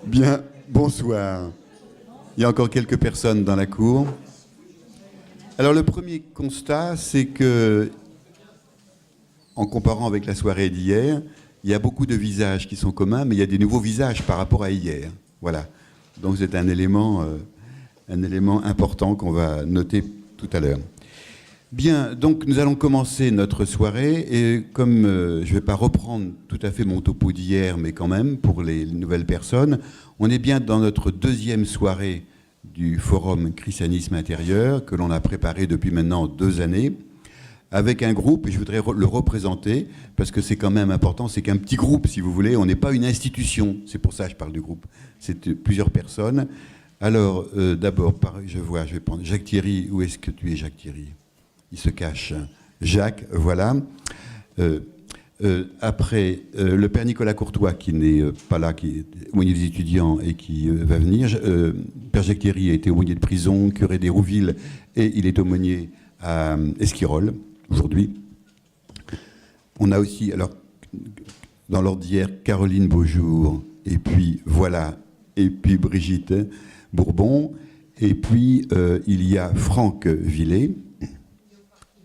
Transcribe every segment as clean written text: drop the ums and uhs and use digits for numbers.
Bien, bonsoir. Il y a encore quelques personnes dans la cour. Alors le premier constat, c'est que, en comparant avec la soirée d'hier, il y a beaucoup de visages qui sont communs, mais il y a des nouveaux visages par rapport à hier. Voilà. Donc c'est un élément important qu'on va noter tout à l'heure. Bien, donc nous allons commencer notre soirée et comme je ne vais pas reprendre tout à fait mon topo d'hier, mais quand même pour les nouvelles personnes, on est bien dans notre deuxième soirée du forum Christianisme intérieur que l'on a préparé depuis maintenant 2 années avec un groupe, et je voudrais le représenter parce que c'est quand même important, c'est qu'un petit groupe si vous voulez, on n'est pas une institution, c'est pour ça que je parle du groupe, c'est plusieurs personnes. Alors d'abord, je vais prendre Jacques Thierry, où est-ce que tu es Jacques Thierry ? Il se cache. Jacques, voilà. Après, le père Nicolas Courtois, qui n'est pas là, qui est aumônier des étudiants et qui va venir. Père Jacques Thierry a été aumônier de prison, curé d'Hérouville, et il est aumônier à Esquirol, aujourd'hui. On a aussi, alors, dans l'ordre d'hier, Caroline Beaujour, et puis, voilà, et puis Brigitte Bourbon, et puis il y a Franck Villet,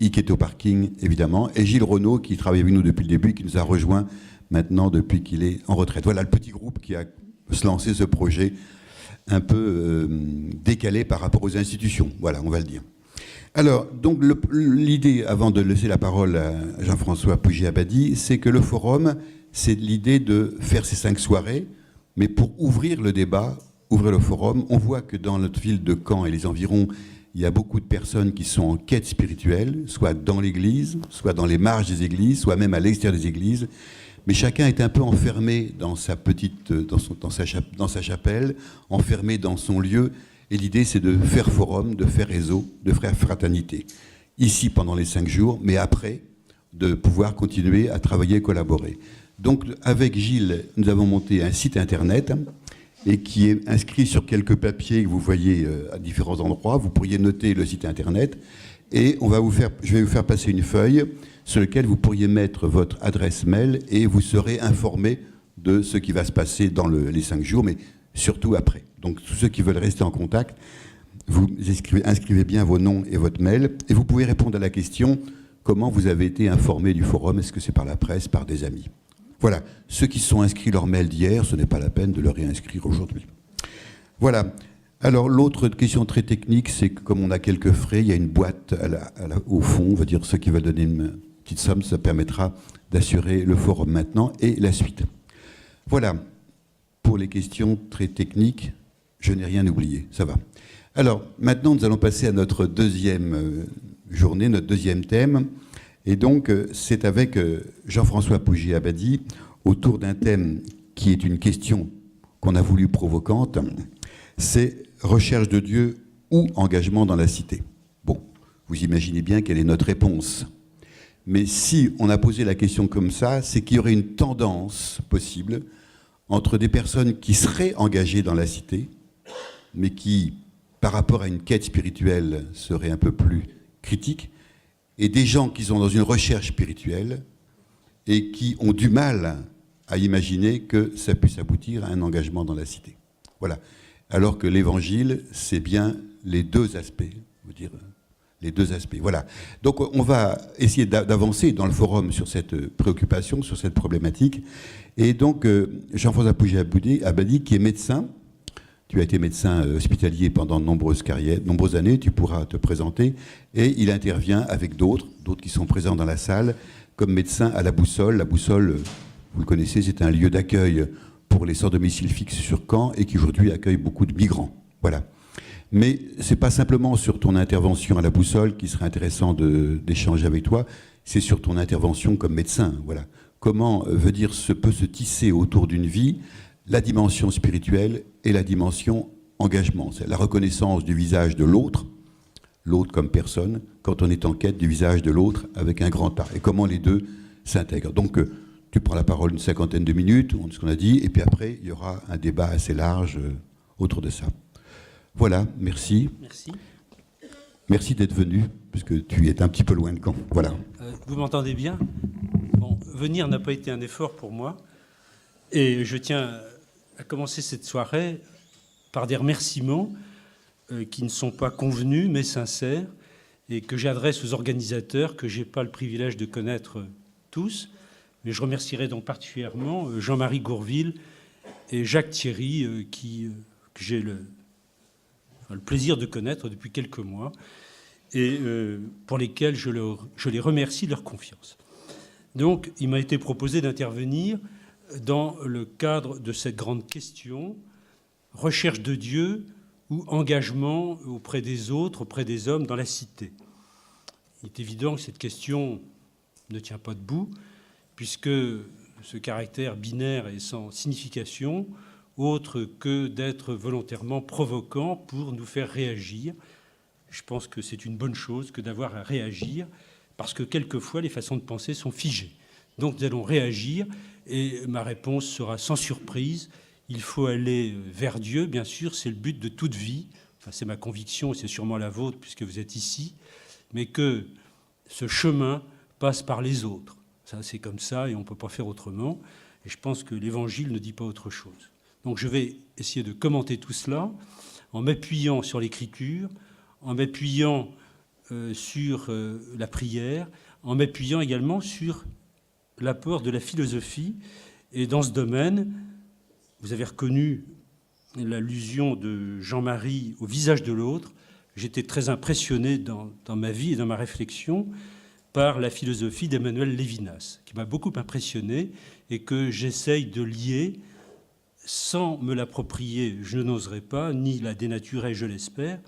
qui est au parking, évidemment, et Gilles Renaud, qui travaille avec nous depuis le début, qui nous a rejoints maintenant depuis qu'il est en retraite. Voilà le petit groupe qui a lancé ce projet un peu décalé par rapport aux institutions. Voilà, on va le dire. Alors, donc, l'idée, avant de laisser la parole à Jean-François Pougy-Abadie, c'est que le forum, c'est l'idée de faire ces 5 soirées, mais pour ouvrir le débat, ouvrir le forum, on voit que dans notre ville de Caen et les environs, il y a beaucoup de personnes qui sont en quête spirituelle, soit dans l'église, soit dans les marges des églises, soit même à l'extérieur des églises. Mais chacun est un peu enfermé dans sa petite, dans sa chapelle, enfermé dans son lieu. Et l'idée, c'est de faire forum, de faire réseau, de faire fraternité. Ici, pendant les 5 jours, mais après, de pouvoir continuer à travailler et collaborer. Donc, avec Gilles, nous avons monté un site internet et qui est inscrit sur quelques papiers que vous voyez à différents endroits. Vous pourriez noter le site internet et je vais vous faire passer une feuille sur laquelle vous pourriez mettre votre adresse mail et vous serez informé de ce qui va se passer dans les 5 jours, mais surtout après. Donc tous ceux qui veulent rester en contact, vous inscrivez bien vos noms et votre mail et vous pouvez répondre à la question comment vous avez été informé du forum, est-ce que c'est par la presse, par des amis ? Voilà, ceux qui se sont inscrits leur mail d'hier, ce n'est pas la peine de le réinscrire aujourd'hui. Voilà. Alors l'autre question très technique, c'est que comme on a quelques frais, il y a une boîte au fond, on va dire ceux qui veulent donner une petite somme, ça permettra d'assurer le forum maintenant et la suite. Voilà, pour les questions très techniques, je n'ai rien oublié, ça va. Alors maintenant nous allons passer à notre deuxième journée, notre deuxième thème. Et donc, c'est avec Jean-François Pougy-Abadie, autour d'un thème qui est une question qu'on a voulu provocante, c'est recherche de Dieu ou engagement dans la cité. Bon, vous imaginez bien quelle est notre réponse. Mais si on a posé la question comme ça, c'est qu'il y aurait une tendance possible entre des personnes qui seraient engagées dans la cité, mais qui, par rapport à une quête spirituelle, seraient un peu plus critiques, et des gens qui sont dans une recherche spirituelle et qui ont du mal à imaginer que ça puisse aboutir à un engagement dans la cité. Voilà. Alors que l'évangile, c'est bien les 2 aspects. Je veux dire, les 2 aspects. Voilà. Donc on va essayer d'avancer dans le forum sur cette préoccupation, sur cette problématique. Et donc Jean-François Pougy-Abadie, qui est médecin, tu as été médecin hospitalier pendant de nombreuses années, tu pourras te présenter. Et il intervient avec d'autres qui sont présents dans la salle, comme médecin à la Boussole. La Boussole, vous le connaissez, c'est un lieu d'accueil pour les sans domicile fixe sur Caen et qui aujourd'hui accueille beaucoup de migrants. Voilà. Mais ce n'est pas simplement sur ton intervention à la Boussole qui serait intéressant d'échanger avec toi, c'est sur ton intervention comme médecin. Voilà. Comment peut se tisser autour d'une vie la dimension spirituelle et la dimension engagement. C'est la reconnaissance du visage de l'autre comme personne, quand on est en quête du visage de l'autre avec un grand A. Et comment les 2 s'intègrent. Donc, tu prends la parole une 50aine de minutes, ce qu'on a dit, et puis après, il y aura un débat assez large autour de ça. Voilà, merci. Merci. Merci d'être venu, puisque tu es un petit peu loin de Caen. Voilà. Vous m'entendez bien ? Bon, venir n'a pas été un effort pour moi, et je tiens à commencer cette soirée par des remerciements qui ne sont pas convenus mais sincères et que j'adresse aux organisateurs que je n'ai pas le privilège de connaître tous. Mais je remercierai donc particulièrement Jean-Marie Gourville et Jacques Thierry que j'ai le plaisir de connaître depuis quelques mois et pour lesquels je les remercie de leur confiance. Donc, il m'a été proposé d'intervenir dans le cadre de cette grande question, recherche de Dieu ou engagement auprès des autres, auprès des hommes dans la cité. Il est évident que cette question ne tient pas debout, puisque ce caractère binaire est sans signification, autre que d'être volontairement provoquant pour nous faire réagir. Je pense que c'est une bonne chose que d'avoir à réagir, parce que quelquefois les façons de penser sont figées. Donc nous allons réagir, et ma réponse sera sans surprise. Il faut aller vers Dieu, bien sûr, c'est le but de toute vie. Enfin, c'est ma conviction, et c'est sûrement la vôtre, puisque vous êtes ici, mais que ce chemin passe par les autres. Ça, c'est comme ça, et on ne peut pas faire autrement. Et je pense que l'Évangile ne dit pas autre chose. Donc je vais essayer de commenter tout cela en m'appuyant sur l'Écriture, en m'appuyant sur la prière, en m'appuyant également sur l'apport de la philosophie. Et dans ce domaine, vous avez reconnu l'allusion de Jean-Marie au visage de l'autre. J'étais très impressionné dans ma vie et dans ma réflexion par la philosophie d'Emmanuel Lévinas, qui m'a beaucoup impressionné et que j'essaye de lier sans me l'approprier, je n'oserais pas, ni la dénaturer, je l'espère,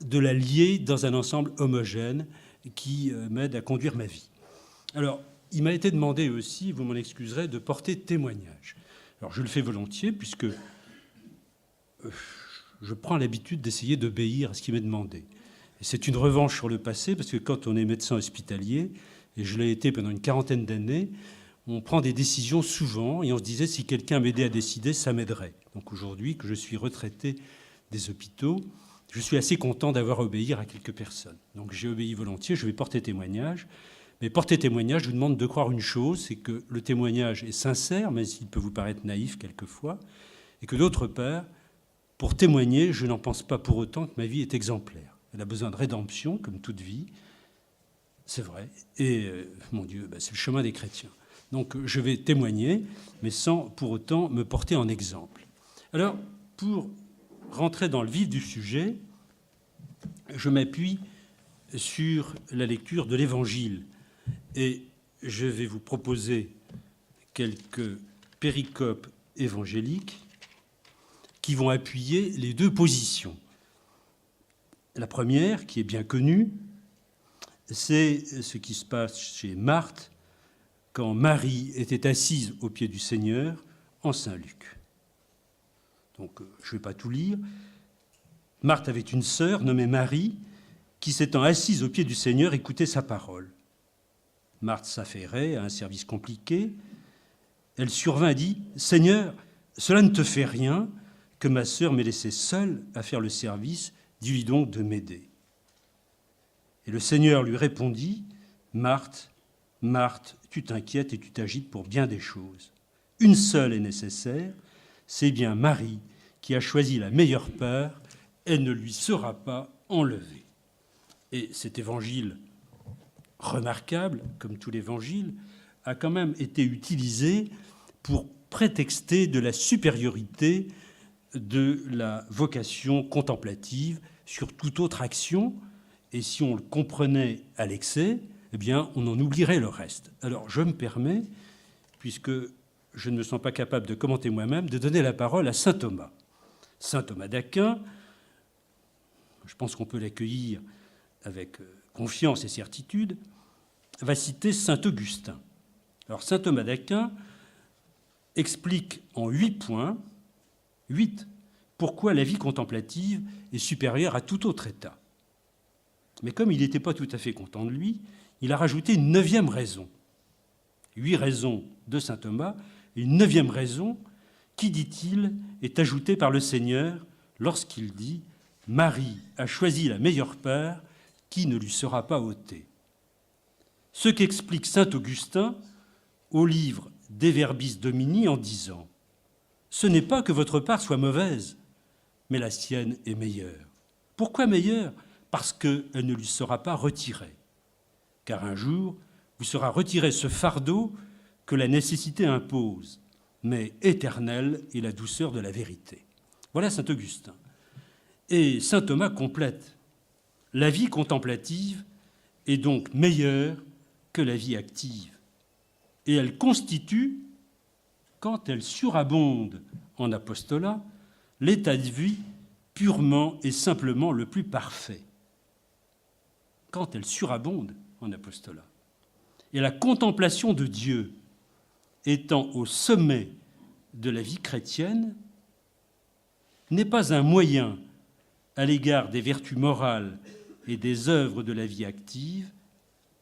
de la lier dans un ensemble homogène qui m'aide à conduire ma vie. Alors, il m'a été demandé aussi, vous m'en excuserez, de porter témoignage. Alors, je le fais volontiers, puisque je prends l'habitude d'essayer d'obéir à ce qui m'est demandé. Et c'est une revanche sur le passé, parce que quand on est médecin hospitalier, et je l'ai été pendant une quarantaine d'années, on prend des décisions souvent, et on se disait, si quelqu'un m'aidait à décider, ça m'aiderait. Donc aujourd'hui, que je suis retraité des hôpitaux, je suis assez content d'avoir à obéir à quelques personnes. Donc j'ai obéi volontiers, je vais porter témoignage. Mais porter témoignage, je vous demande de croire une chose, c'est que le témoignage est sincère, même s'il peut vous paraître naïf quelquefois, et que d'autre part, pour témoigner, je n'en pense pas pour autant que ma vie est exemplaire. Elle a besoin de rédemption, comme toute vie, c'est vrai, et mon Dieu, c'est le chemin des chrétiens. Donc je vais témoigner, mais sans pour autant me porter en exemple. Alors, pour rentrer dans le vif du sujet, je m'appuie sur la lecture de l'Évangile. Et je vais vous proposer quelques péricopes évangéliques qui vont appuyer les deux positions. La première, qui est bien connue, c'est ce qui se passe chez Marthe quand Marie était assise aux pieds du Seigneur en Saint Luc. Donc, je ne vais pas tout lire. Marthe avait une sœur nommée Marie qui, s'étant assise aux pieds du Seigneur, écoutait sa parole. Marthe s'affairait à un service compliqué. Elle survint et dit « Seigneur, cela ne te fait rien que ma sœur m'ait laissée seule à faire le service, dis-lui donc de m'aider. » Et le Seigneur lui répondit « Marthe, Marthe, tu t'inquiètes et tu t'agites pour bien des choses. Une seule est nécessaire, c'est bien Marie qui a choisi la meilleure part, elle ne lui sera pas enlevée. » Et cet évangile remarquable, comme tout l'évangile, a quand même été utilisé pour prétexter de la supériorité de la vocation contemplative sur toute autre action. Et si on le comprenait à l'excès, eh bien, on en oublierait le reste. Alors, je me permets, puisque je ne me sens pas capable de commenter moi-même, de donner la parole à saint Thomas. Saint Thomas d'Aquin, je pense qu'on peut l'accueillir avec confiance et certitude, va citer saint Augustin. Alors, saint Thomas d'Aquin explique en 8 points, 8, pourquoi la vie contemplative est supérieure à tout autre état. Mais comme il n'était pas tout à fait content de lui, il a rajouté une 9e raison. 8 raisons de saint Thomas, et une 9e raison qui, dit-il, est ajoutée par le Seigneur lorsqu'il dit « Marie a choisi la meilleure part qui ne lui sera pas ôtée ». Ce qu'explique saint Augustin au livre De Verbis Domini en disant ce n'est pas que votre part soit mauvaise, mais la sienne est meilleure. Pourquoi meilleure? Parce qu'elle ne lui sera pas retirée. Car un jour, vous sera retiré ce fardeau que la nécessité impose, mais éternelle est la douceur de la vérité. Voilà saint Augustin. Et saint Thomas complète. La vie contemplative est donc meilleure que la vie active. Et elle constitue, quand elle surabonde en apostolat, l'état de vie purement et simplement le plus parfait. Quand elle surabonde en apostolat. Et la contemplation de Dieu étant au sommet de la vie chrétienne, n'est pas un moyen à l'égard des vertus morales et des œuvres de la vie active,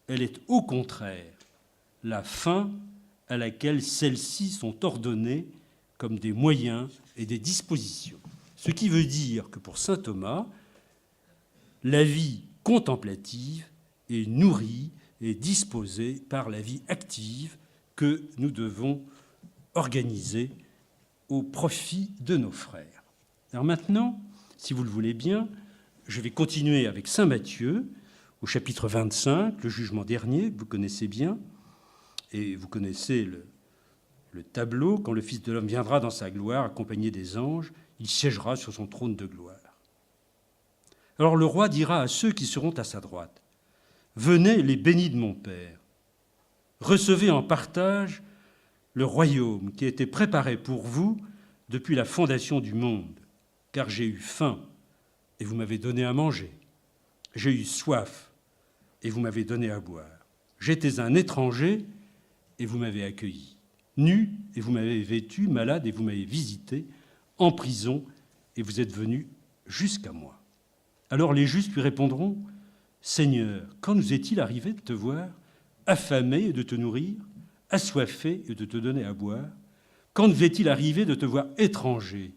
elle est au contraire la fin à laquelle celles-ci sont ordonnées comme des moyens et des dispositions. Ce qui veut dire que pour saint Thomas, la vie contemplative est nourrie et disposée par la vie active que nous devons organiser au profit de nos frères. Alors maintenant, si vous le voulez bien, je vais continuer avec saint Matthieu, au chapitre 25, le jugement dernier, que vous connaissez bien, et vous connaissez le tableau, quand le Fils de l'homme viendra dans sa gloire, accompagné des anges, il siégera sur son trône de gloire. Alors le roi dira à ceux qui seront à sa droite, « Venez les bénis de mon Père, recevez en partage le royaume qui a été préparé pour vous depuis la fondation du monde, car j'ai eu faim et vous m'avez donné à manger. J'ai eu soif et vous m'avez donné à boire. J'étais un étranger et vous m'avez accueilli. Nu et vous m'avez vêtu, malade et vous m'avez visité, en prison et vous êtes venus jusqu'à moi. » Alors les justes lui répondront, « Seigneur, quand nous est-il arrivé de te voir affamé et de te nourrir, assoiffé et de te donner à boire? Quand nous est-il arrivé de te voir étranger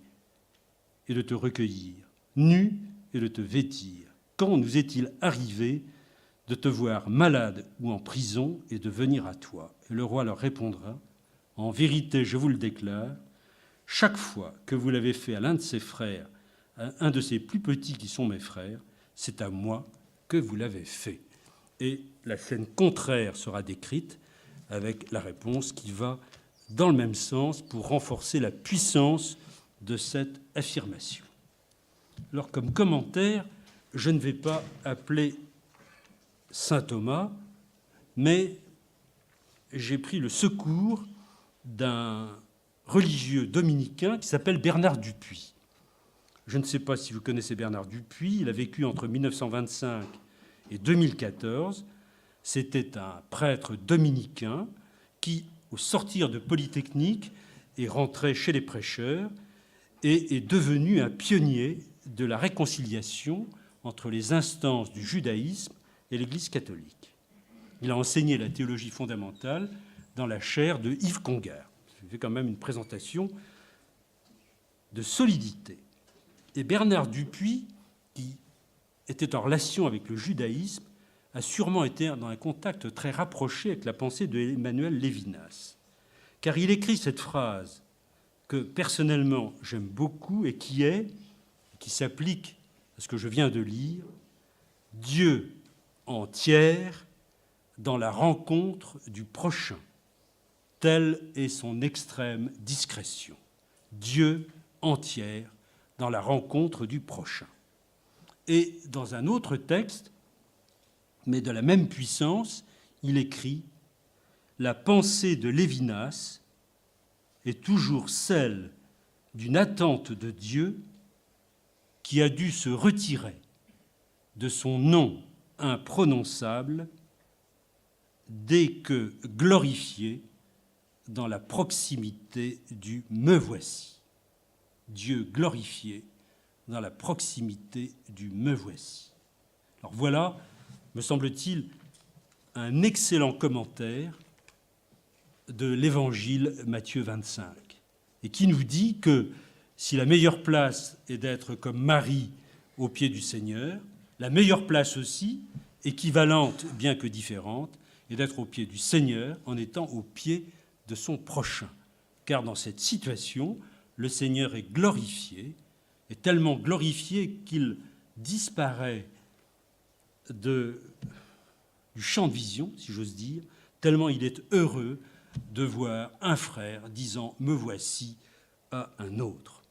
et de te recueillir, nu et de te vêtir? Quand nous est-il arrivé de te voir malade ou en prison et de venir à toi? » Et le roi leur répondra, « En vérité, je vous le déclare, chaque fois que vous l'avez fait à l'un de ses frères, à un de ses plus petits qui sont mes frères, c'est à moi que vous l'avez fait. » Et la scène contraire sera décrite avec la réponse qui va dans le même sens pour renforcer la puissance de cette affirmation. Alors, comme commentaire, je ne vais pas appeler saint Thomas, mais j'ai pris le secours d'un religieux dominicain qui s'appelle Bernard Dupuy. Je ne sais pas si vous connaissez Bernard Dupuy, il a vécu entre 1925 et 2014. C'était un prêtre dominicain qui, au sortir de Polytechnique, est rentré chez les prêcheurs et est devenu un pionnier de la réconciliation entre les instances du judaïsme et l'Église catholique. Il a enseigné la théologie fondamentale dans la chaire de Yves Congar. Je fais quand même une présentation de solidité. Et Bernard Dupuy, qui était en relation avec le judaïsme, a sûrement été dans un contact très rapproché avec la pensée de Emmanuel Lévinas. Car il écrit cette phrase que personnellement j'aime beaucoup et qui s'applique à ce que je viens de lire, « Dieu entière dans la rencontre du prochain. Telle est son extrême discrétion. Dieu entière dans la rencontre du prochain. » Et dans un autre texte, mais de la même puissance, il écrit « La pensée de Lévinas est toujours celle d'une attente de Dieu qui a dû se retirer de son nom imprononçable dès que glorifié dans la proximité du « me voici ». Dieu glorifié dans la proximité du « me voici ». Alors voilà, me semble-t-il, un excellent commentaire de l'évangile Matthieu 25, et qui nous dit que si la meilleure place est d'être comme Marie au pied du Seigneur, la meilleure place aussi, équivalente bien que différente, est d'être au pied du Seigneur en étant au pied de son prochain. Car dans cette situation, le Seigneur est glorifié, est tellement glorifié qu'il disparaît du champ de vision, si j'ose dire, tellement il est heureux de voir un frère disant « me voici » à un autre.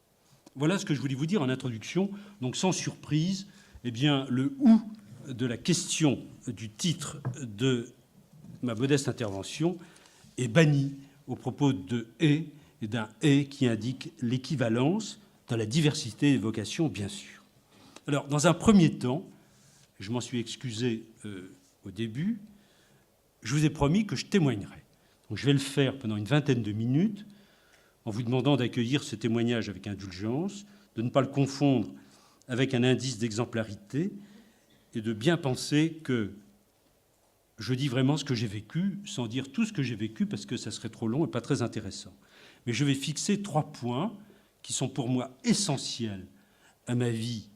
Voilà ce que je voulais vous dire en introduction. Donc sans surprise, eh bien, le « où » de la question du titre de ma modeste intervention est banni au propos de « et » et d'un « et » qui indique l'équivalence dans la diversité des vocations, bien sûr. Alors, dans un premier temps, je m'en suis excusé au début, je vous ai promis que je témoignerais. Donc, je vais le faire pendant une vingtaine de minutes, en vous demandant d'accueillir ce témoignage avec indulgence, de ne pas le confondre avec un indice d'exemplarité, et de bien penser que je dis vraiment ce que j'ai vécu, sans dire tout ce que j'ai vécu, parce que ça serait trop long et pas très intéressant. Mais je vais fixer 3 points qui sont pour moi essentiels à ma vie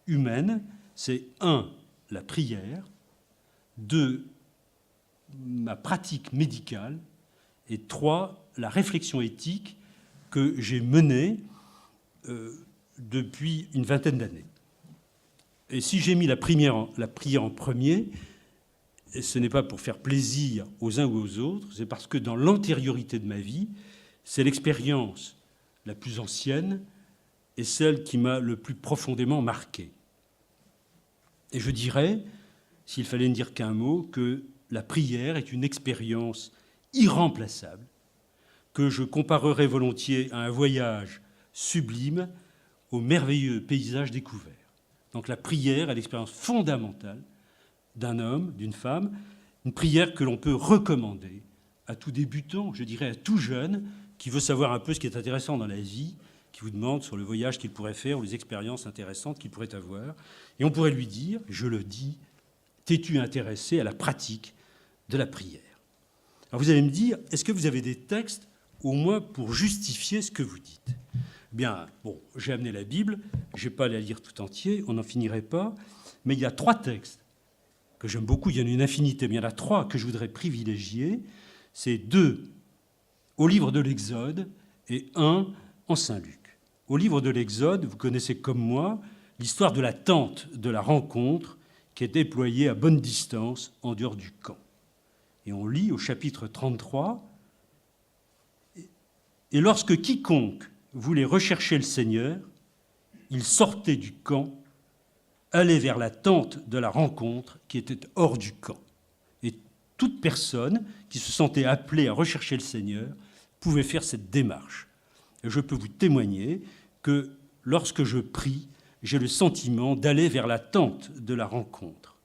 humaine. C'est 1, la prière, 2, ma pratique médicale, et 3, la réflexion éthique que j'ai menée depuis une vingtaine d'années. Et si j'ai mis la prière en premier, et ce n'est pas pour faire plaisir aux uns ou aux autres, c'est parce que dans l'antériorité de ma vie, c'est l'expérience la plus ancienne et celle qui m'a le plus profondément marqué. Et je dirais, s'il fallait ne dire qu'un mot, que la prière est une expérience irremplaçable, que je comparerais volontiers à un voyage sublime aux merveilleux paysages découverts. Donc la prière est l'expérience fondamentale d'un homme, d'une femme, une prière que l'on peut recommander à tout débutant, je dirais à tout jeune, qui veut savoir un peu ce qui est intéressant dans la vie, qui vous demande sur le voyage qu'il pourrait faire ou les expériences intéressantes qu'il pourrait avoir. Et on pourrait lui dire, je le dis, t'es-tu intéressé à la pratique de la prière? Alors vous allez me dire, est-ce que vous avez des textes au moins pour justifier ce que vous dites? Bien, bon, j'ai amené la Bible, je ne vais pas la lire tout entier, on n'en finirait pas, mais il y a 3 textes que j'aime beaucoup, il y en a une infinité, mais il y en a 3 que je voudrais privilégier. C'est 2 au livre de l'Exode et 1 en Saint-Luc. Au livre de l'Exode, vous connaissez comme moi l'histoire de la tente de la rencontre qui est déployée à bonne distance en dehors du camp. Et on lit au chapitre 33, « Et lorsque quiconque voulait rechercher le Seigneur, il sortait du camp, allait vers la tente de la rencontre qui était hors du camp. Et toute personne qui se sentait appelée à rechercher le Seigneur pouvait faire cette démarche. Et je peux vous témoigner que lorsque je prie, j'ai le sentiment d'aller vers la tente de la rencontre.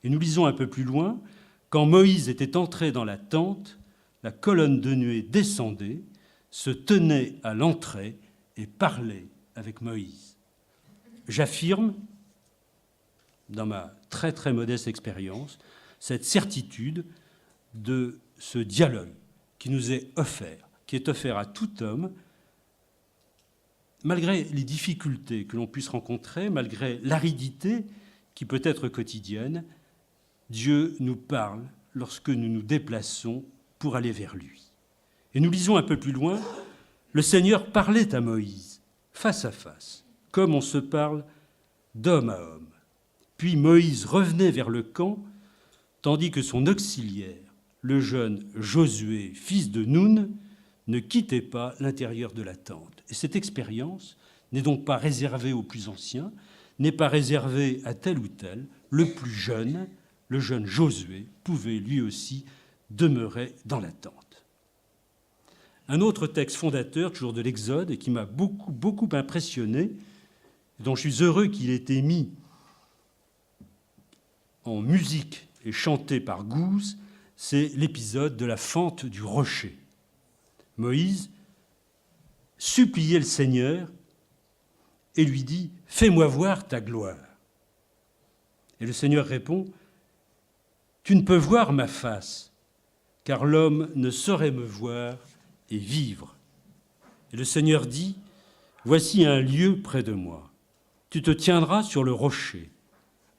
Et nous lisons un peu plus loin, quand Moïse était entré dans la tente, la colonne de nuée descendait, se tenait à l'entrée et parlait avec Moïse. J'affirme, dans ma très très modeste expérience, cette certitude de ce dialogue qui nous est offert, qui est offert à tout homme, malgré les difficultés que l'on puisse rencontrer, malgré l'aridité qui peut être quotidienne, Dieu nous parle lorsque nous nous déplaçons pour aller vers lui. Et nous lisons un peu plus loin, le Seigneur parlait à Moïse, face à face, comme on se parle d'homme à homme. Puis Moïse revenait vers le camp, tandis que son auxiliaire, le jeune Josué, fils de Nun, ne quittait pas l'intérieur de la tente. Et cette expérience n'est donc pas réservée aux plus anciens, n'est pas réservée à tel ou tel. Le plus jeune, le jeune Josué, pouvait lui aussi demeurer dans la tente. Un autre texte fondateur, toujours de l'Exode, et qui m'a beaucoup impressionné, dont je suis heureux qu'il ait été mis en musique et chanté par Gouze, c'est l'épisode de la fente du rocher. Moïse suppliait le Seigneur et lui dit « Fais-moi voir ta gloire ». Et le Seigneur répond « Tu ne peux voir ma face, car l'homme ne saurait me voir et vivre. » Et le Seigneur dit « Voici un lieu près de moi. Tu te tiendras sur le rocher.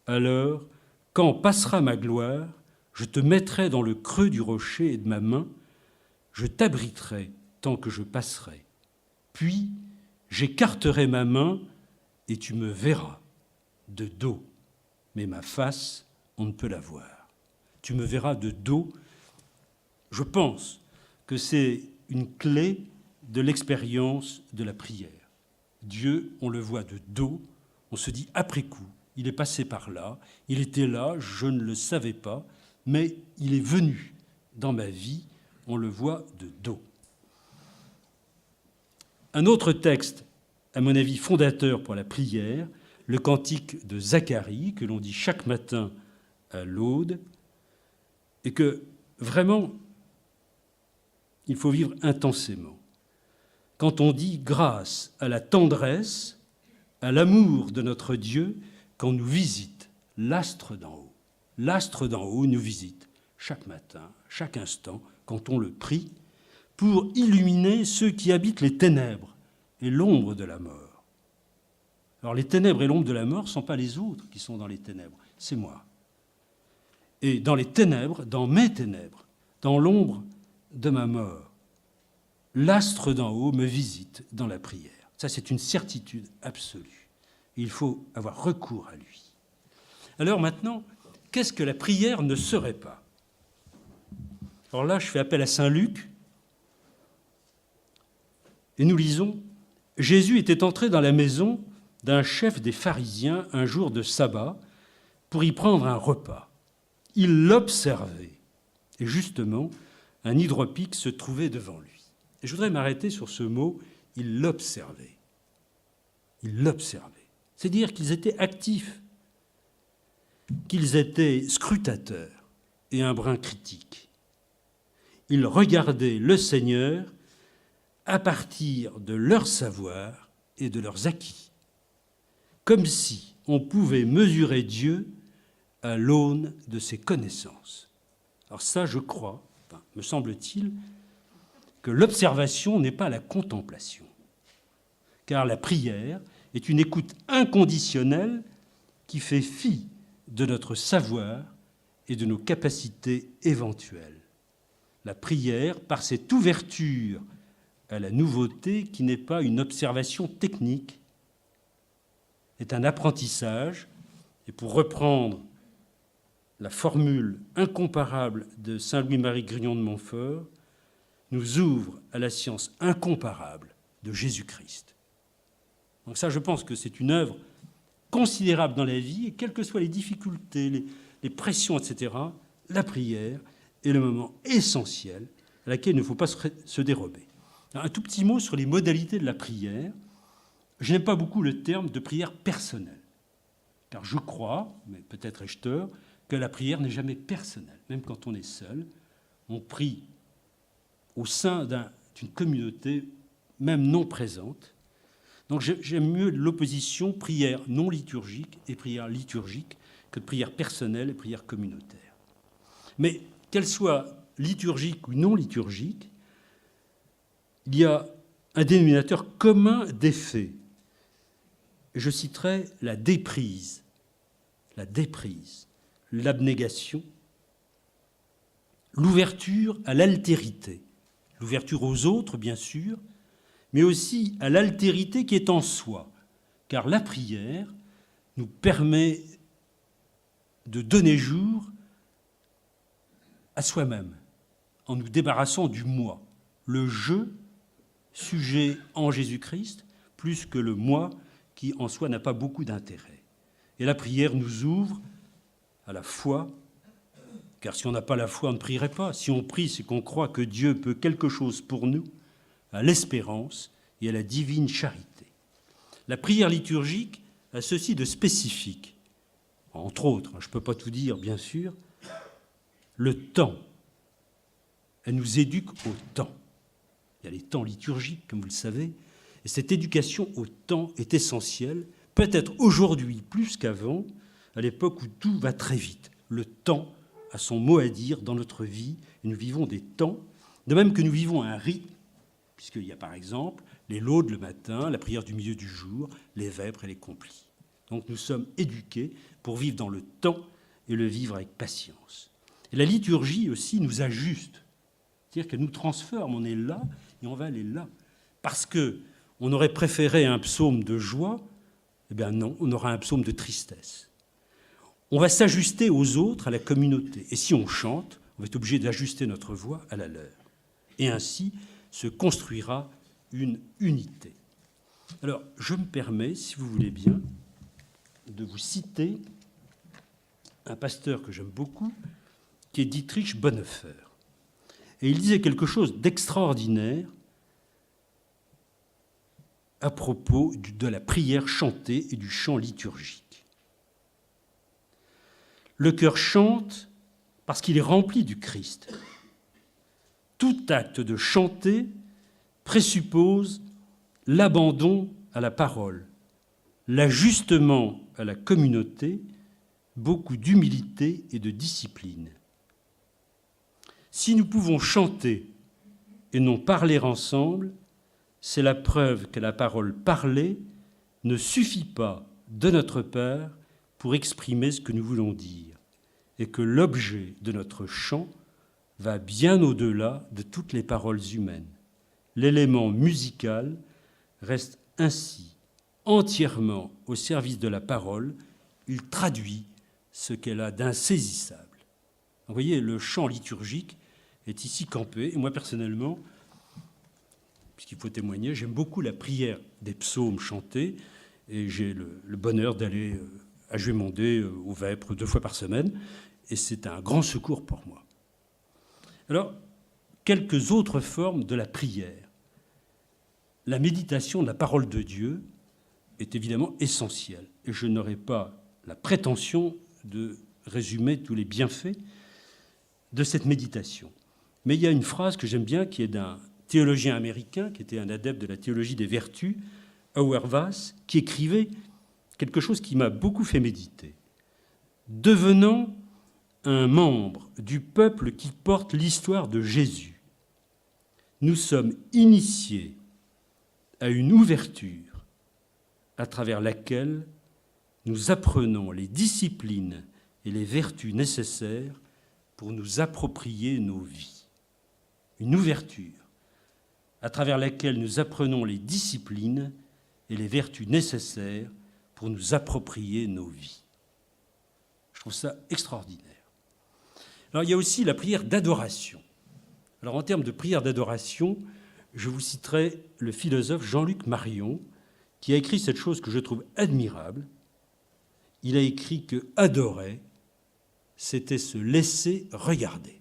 Alors, quand passera ma gloire, je te mettrai dans le creux du rocher et de ma main, je t'abriterai tant que je passerai. Puis, J'écarterai ma main et tu me verras de dos, mais ma face, on ne peut la voir. Tu me verras de dos. Je pense que c'est une clé de l'expérience de la prière. Dieu, on le voit de dos, on se dit après coup, il est passé par là, il était là, je ne le savais pas, mais il est venu dans ma vie, on le voit de dos. Un autre texte, à mon avis fondateur pour la prière, le cantique de Zacharie, que l'on dit chaque matin à l'aude, et que vraiment, il faut vivre intensément. Quand on dit grâce à la tendresse, à l'amour de notre Dieu, quand nous visite l'astre d'en haut. L'astre d'en haut nous visite chaque matin, chaque instant, quand on le prie, pour illuminer ceux qui habitent les ténèbres et l'ombre de la mort. Alors les ténèbres et l'ombre de la mort ne sont pas les autres qui sont dans les ténèbres, c'est moi. Et dans les ténèbres, dans mes ténèbres, dans l'ombre de ma mort, l'astre d'en haut me visite dans la prière. Ça, c'est une certitude absolue. Il faut avoir recours à lui. Alors maintenant, qu'est-ce que la prière ne serait pas ? Alors là, je fais appel à saint Luc, et nous lisons « Jésus était entré dans la maison d'un chef des pharisiens un jour de sabbat pour y prendre un repas. Il l'observait, et justement, un hydropique se trouvait devant lui. » Et je voudrais m'arrêter sur ce mot « il l'observait ». Il l'observait. C'est-à-dire qu'ils étaient actifs, qu'ils étaient scrutateurs et un brin critique. Ils regardaient le Seigneur à partir de leur savoir et de leurs acquis, comme si on pouvait mesurer Dieu à l'aune de ses connaissances. Alors ça, je crois, me semble-t-il, que l'observation n'est pas la contemplation, car la prière est une écoute inconditionnelle qui fait fi de notre savoir et de nos capacités éventuelles. La prière, par cette ouverture à la nouveauté qui n'est pas une observation technique, est un apprentissage, et pour reprendre la formule incomparable de saint Louis-Marie Grignon de Montfort, nous ouvre à la science incomparable de Jésus-Christ. Donc ça, je pense que c'est une œuvre considérable dans la vie, et quelles que soient les difficultés, les pressions, etc., la prière est le moment essentiel à laquelle il ne faut pas se dérober. Alors, un tout petit mot sur les modalités de la prière. Je n'aime pas beaucoup le terme de prière personnelle, car je crois, mais peut-être ai-je tort, que la prière n'est jamais personnelle. Même quand on est seul, on prie au sein d'une communauté, même non présente. Donc j'aime mieux l'opposition prière non liturgique et prière liturgique que de prière personnelle et prière communautaire. Mais qu'elle soit liturgique ou non liturgique, il y a un dénominateur commun des faits. Je citerai la déprise, l'abnégation, l'ouverture à l'altérité, l'ouverture aux autres, bien sûr, mais aussi à l'altérité qui est en soi, car la prière nous permet de donner jour à soi-même, en nous débarrassant du moi, le je, sujet en Jésus-Christ, plus que le moi qui en soi n'a pas beaucoup d'intérêt. Et la prière nous ouvre à la foi, car si on n'a pas la foi, on ne prierait pas. Si on prie, c'est qu'on croit que Dieu peut quelque chose pour nous, à l'espérance et à la divine charité. La prière liturgique a ceci de spécifique, entre autres, je ne peux pas tout dire bien sûr, le temps. Elle nous éduque au temps. Il y a les temps liturgiques, comme vous le savez, et cette éducation au temps est essentielle, peut-être aujourd'hui plus qu'avant, à l'époque où tout va très vite. Le temps a son mot à dire dans notre vie, et nous vivons des temps, de même que nous vivons un rythme, puisqu'il y a par exemple les laudes le matin, la prière du milieu du jour, les vêpres et les complis. Donc nous sommes éduqués pour vivre dans le temps et le vivre avec patience. Et la liturgie aussi nous ajuste, c'est-à-dire qu'elle nous transforme, on est là et on va aller là, parce que On aurait préféré un psaume de joie. Eh bien non, on aura un psaume de tristesse. On va s'ajuster aux autres, à la communauté. Et si on chante, on va être obligé d'ajuster notre voix à la leur. Et ainsi se construira une unité. Alors, je me permets, si vous voulez bien, de vous citer un pasteur que j'aime beaucoup, qui est Dietrich Bonhoeffer. Et il disait quelque chose d'extraordinaire à propos de la prière chantée et du chant liturgique. Le cœur chante parce qu'il est rempli du Christ. Tout acte de chanter présuppose l'abandon à la parole, l'ajustement à la communauté, beaucoup d'humilité et de discipline. Si nous pouvons chanter et non parler ensemble, c'est la preuve que la parole parlée ne suffit pas de notre part pour exprimer ce que nous voulons dire, et que l'objet de notre chant va bien au-delà de toutes les paroles humaines. L'élément musical reste ainsi entièrement au service de la parole, il traduit ce qu'elle a d'insaisissable. Vous voyez, le chant liturgique est ici campé, et moi personnellement, puisqu'il faut témoigner, j'aime beaucoup la prière des psaumes chantés, et j'ai le bonheur d'aller à Juémondé, au Vêpres, 2 fois par semaine, et c'est un grand secours pour moi. Alors, quelques autres formes de la prière. La méditation de la parole de Dieu est évidemment essentielle, et je n'aurai pas la prétention de résumer tous les bienfaits de cette méditation. Mais il y a une phrase que j'aime bien, qui est d'un théologien américain, qui était un adepte de la théologie des vertus, Auerbach, qui écrivait quelque chose qui m'a beaucoup fait méditer. Devenant un membre du peuple qui porte l'histoire de Jésus, nous sommes initiés à une ouverture à travers laquelle nous apprenons les disciplines et les vertus nécessaires pour nous approprier nos vies. Une ouverture à travers laquelle nous apprenons les disciplines et les vertus nécessaires pour nous approprier nos vies. Je trouve ça extraordinaire. Alors, il y a aussi la prière d'adoration. Alors, en termes de prière d'adoration, je vous citerai le philosophe Jean-Luc Marion, qui a écrit cette chose que je trouve admirable. Il a écrit que adorer, c'était se laisser regarder.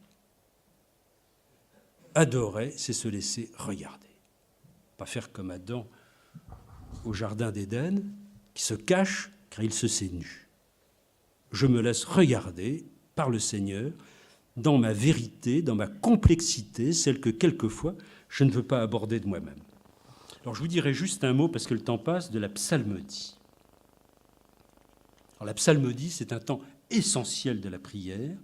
Adorer, c'est se laisser regarder. Pas faire comme Adam au jardin d'Éden, qui se cache car il se sait nu. Je me laisse regarder par le Seigneur dans ma vérité, dans ma complexité, celle que quelquefois je ne veux pas aborder de moi-même. Alors je vous dirai juste un mot, parce que le temps passe, de la psalmodie. Alors la psalmodie, c'est un temps essentiel de la prière,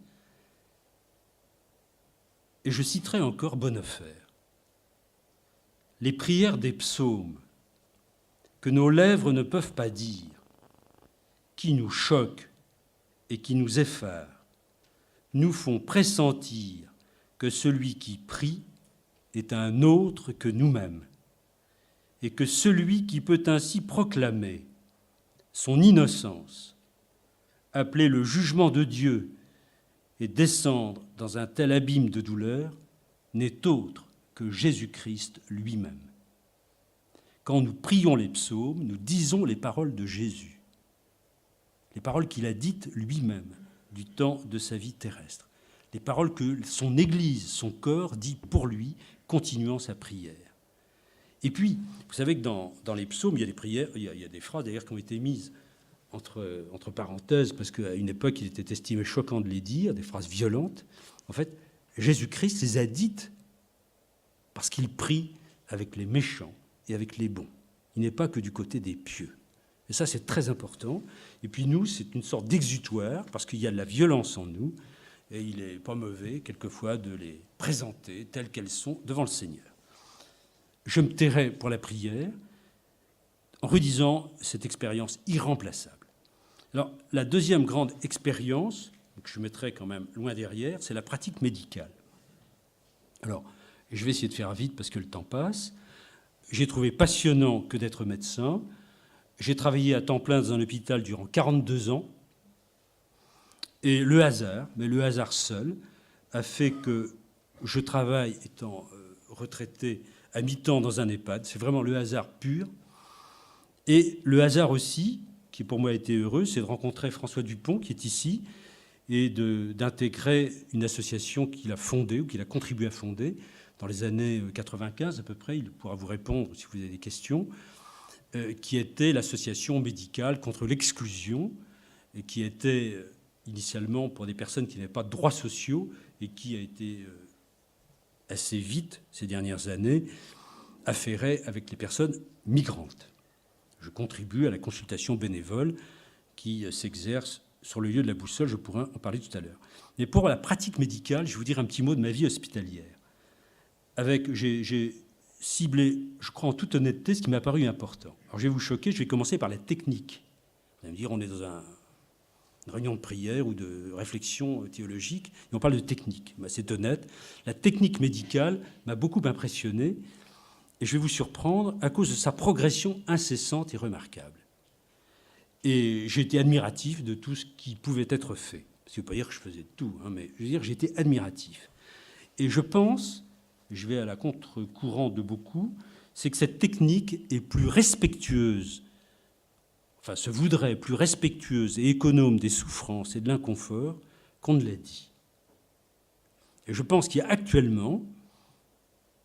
et je citerai encore Bonhoeffer. Les prières des psaumes que nos lèvres ne peuvent pas dire, qui nous choquent et qui nous effarent, nous font pressentir que celui qui prie est un autre que nous-mêmes, et que celui qui peut ainsi proclamer son innocence, appeler le jugement de Dieu et descendre dans un tel abîme de douleur, n'est autre que Jésus-Christ lui-même. Quand nous prions les psaumes, nous disons les paroles de Jésus, les paroles qu'il a dites lui-même du temps de sa vie terrestre, les paroles que son Église, son corps, dit pour lui, continuant sa prière. Et puis, vous savez que dans les psaumes, il y a des prières, il y a des phrases d'ailleurs qui ont été mises entre parenthèses, parce qu'à une époque, il était estimé choquant de les dire, des phrases violentes. En fait, Jésus-Christ les a dites parce qu'il prie avec les méchants et avec les bons. Il n'est pas que du côté des pieux. Et ça, c'est très important. Et puis nous, c'est une sorte d'exutoire, parce qu'il y a de la violence en nous, et il n'est pas mauvais, quelquefois, de les présenter telles qu'elles sont devant le Seigneur. Je me tairai pour la prière en redisant cette expérience irremplaçable. Alors, la deuxième grande expérience, que je mettrai quand même loin derrière, c'est la pratique médicale. Alors, je vais essayer de faire vite parce que le temps passe. j'ai trouvé passionnant que d'être médecin. J'ai travaillé à temps plein dans un hôpital durant 42 ans. Et le hasard, mais le hasard seul, a fait que je travaille, étant retraité à mi-temps dans un EHPAD. C'est vraiment le hasard pur. Et le hasard aussi, qui pour moi a été heureux, c'est de rencontrer François Dupont, qui est ici, et d'intégrer une association qu'il a fondée, ou qu'il a contribué à fonder, dans les années 95 à peu près. Il pourra vous répondre si vous avez des questions, qui était l'association médicale contre l'exclusion, et qui était initialement pour des personnes qui n'avaient pas de droits sociaux, et qui a été assez vite, ces dernières années, affairée avec les personnes migrantes. Je contribue à la consultation bénévole qui s'exerce sur le lieu de la boussole, je pourrais en parler tout à l'heure. Mais pour la pratique médicale, je vais vous dire un petit mot de ma vie hospitalière. J'ai ciblé, je crois en toute honnêteté, ce qui m'a paru important. Alors je vais vous choquer, je vais commencer par la technique. Vous allez me dire, on est dans une réunion de prière ou de réflexion théologique, et on parle de technique. Ben, c'est honnête. La technique médicale m'a beaucoup impressionné, et je vais vous surprendre à cause de sa progression incessante et remarquable. Et j'ai été admiratif de tout ce qui pouvait être fait. Ça ne veut pas dire que je faisais tout, hein, mais je veux dire, j'étais admiratif. Et je pense, je vais à la contre-courant de beaucoup, c'est que cette technique est plus respectueuse, enfin se voudrait plus respectueuse et économe des souffrances et de l'inconfort qu'on ne l'a dit. Et je pense qu'il y a actuellement,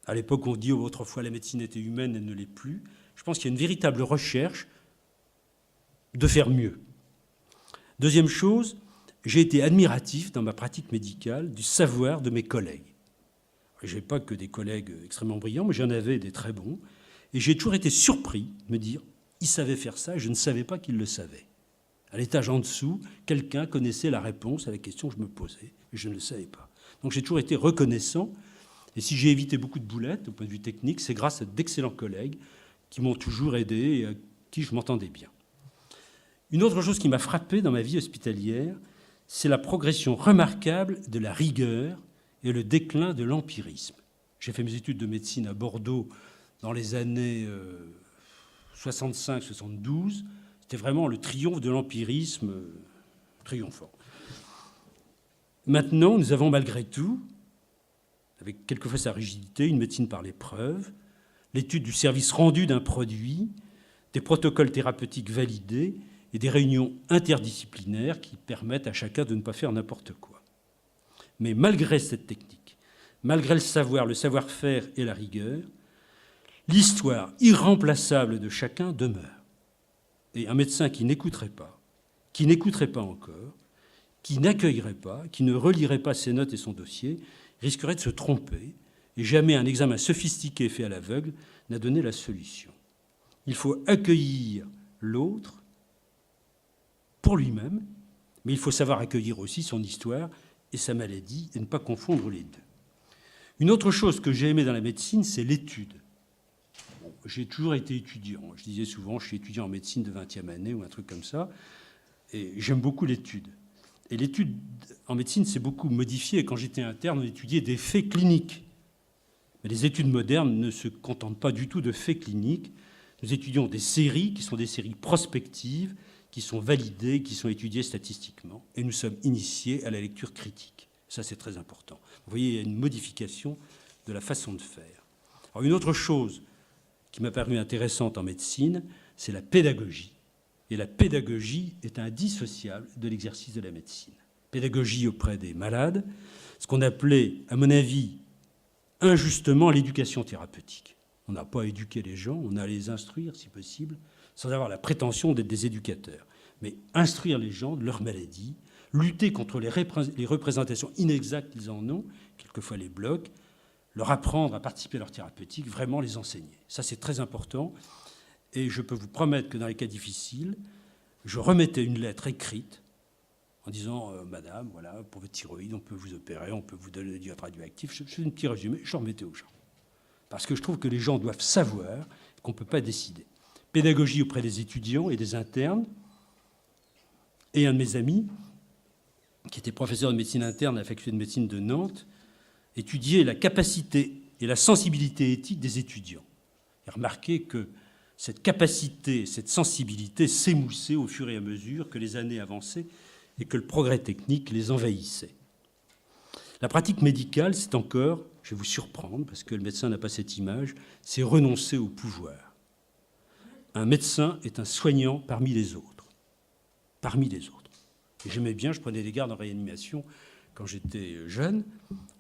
à l'époque on dit autrefois la médecine était humaine, elle ne l'est plus, je pense qu'il y a une véritable recherche de faire mieux. Deuxième chose, j'ai été admiratif dans ma pratique médicale du savoir de mes collègues. Je n'ai pas que des collègues extrêmement brillants, mais j'en avais des très bons. Et j'ai toujours été surpris de me dire, ils savaient faire ça, et je ne savais pas qu'ils le savaient. À l'étage en dessous, quelqu'un connaissait la réponse à la question que je me posais, et je ne le savais pas. Donc j'ai toujours été reconnaissant. Et si j'ai évité beaucoup de boulettes, au point de vue technique, c'est grâce à d'excellents collègues qui m'ont toujours aidé et à qui je m'entendais bien. Une autre chose qui m'a frappé dans ma vie hospitalière, c'est la progression remarquable de la rigueur et le déclin de l'empirisme. J'ai fait mes études de médecine à Bordeaux dans les années 65-72. C'était vraiment le triomphe de l'empirisme triomphant. Maintenant, nous avons malgré tout, avec quelquefois sa rigidité, une médecine par l'épreuve, l'étude du service rendu d'un produit, des protocoles thérapeutiques validés et des réunions interdisciplinaires qui permettent à chacun de ne pas faire n'importe quoi. Mais malgré cette technique, malgré le savoir-faire et la rigueur, l'histoire irremplaçable de chacun demeure. Et un médecin qui n'écouterait pas encore, qui n'accueillerait pas, qui ne relirait pas ses notes et son dossier, risquerait de se tromper, et jamais un examen sophistiqué fait à l'aveugle n'a donné la solution. Il faut accueillir l'autre pour lui-même, mais il faut savoir accueillir aussi son histoire et sa maladie, et ne pas confondre les deux. Une autre chose que j'ai aimée dans la médecine, c'est l'étude. Bon, j'ai toujours été étudiant. Je disais souvent, je suis étudiant en médecine de 20e année ou un truc comme ça, et j'aime beaucoup l'étude. Et l'étude en médecine s'est beaucoup modifiée. Quand j'étais interne, on étudiait des faits cliniques. Mais les études modernes ne se contentent pas du tout de faits cliniques. Nous étudions des séries qui sont des séries prospectives, qui sont validées, qui sont étudiées statistiquement. Et nous sommes initiés à la lecture critique. Ça, c'est très important. Vous voyez, il y a une modification de la façon de faire. Alors, une autre chose qui m'a paru intéressante en médecine, c'est la pédagogie. Et la pédagogie est indissociable de l'exercice de la médecine. Pédagogie auprès des malades, ce qu'on appelait, à mon avis, injustement l'éducation thérapeutique. On n'a pas à éduquer les gens, on a à les instruire, si possible, sans avoir la prétention d'être des éducateurs. Mais instruire les gens de leur maladie, lutter contre les représentations inexactes qu'ils en ont, quelquefois les bloquent, leur apprendre à participer à leur thérapeutique, vraiment les enseigner. Ça, c'est très important. Et je peux vous promettre que dans les cas difficiles, je remettais une lettre écrite en disant « Madame, voilà, pour votre thyroïde, on peut vous opérer, on peut vous donner du radioactif ». Je fais un petit résumé, je remettais aux gens. Parce que je trouve que les gens doivent savoir qu'on ne peut pas décider. Pédagogie auprès des étudiants et des internes. Et un de mes amis, qui était professeur de médecine interne à la faculté de médecine de Nantes, étudiait la capacité et la sensibilité éthique des étudiants. Et remarquez que cette capacité, cette sensibilité s'émoussaient au fur et à mesure que les années avançaient et que le progrès technique les envahissait. La pratique médicale, c'est encore, je vais vous surprendre parce que le médecin n'a pas cette image, c'est renoncer au pouvoir. Un médecin est un soignant parmi les autres. Parmi les autres. Et j'aimais bien, je prenais des gardes en réanimation quand j'étais jeune.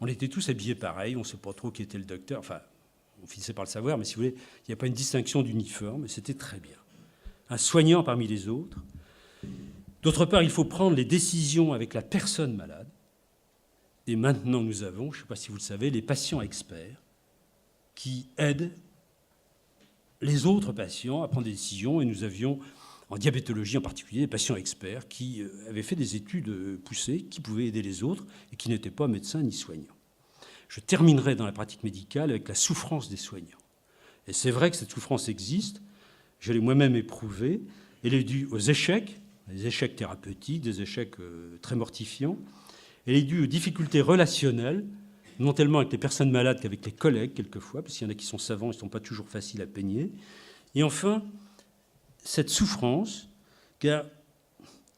On était tous habillés pareil, on ne sait pas trop qui était le docteur. Enfin, on finissait par le savoir, mais si vous voulez, il n'y a pas une distinction d'uniforme, et c'était très bien. Un soignant parmi les autres. D'autre part, il faut prendre les décisions avec la personne malade. Et maintenant, nous avons, je ne sais pas si vous le savez, les patients experts qui aident les autres patients à prendre des décisions. Et nous avions, en diabétologie en particulier, des patients experts qui avaient fait des études poussées, qui pouvaient aider les autres et qui n'étaient pas médecins ni soignants. Je terminerai dans la pratique médicale avec la souffrance des soignants. Et c'est vrai que cette souffrance existe, je l'ai moi-même éprouvée, elle est due aux échecs, des échecs thérapeutiques, des échecs très mortifiants. Elle est due aux difficultés relationnelles, non tellement avec les personnes malades qu'avec les collègues, quelquefois, parce qu'il y en a qui sont savants, ils ne sont pas toujours faciles à peigner. Et enfin, cette souffrance, car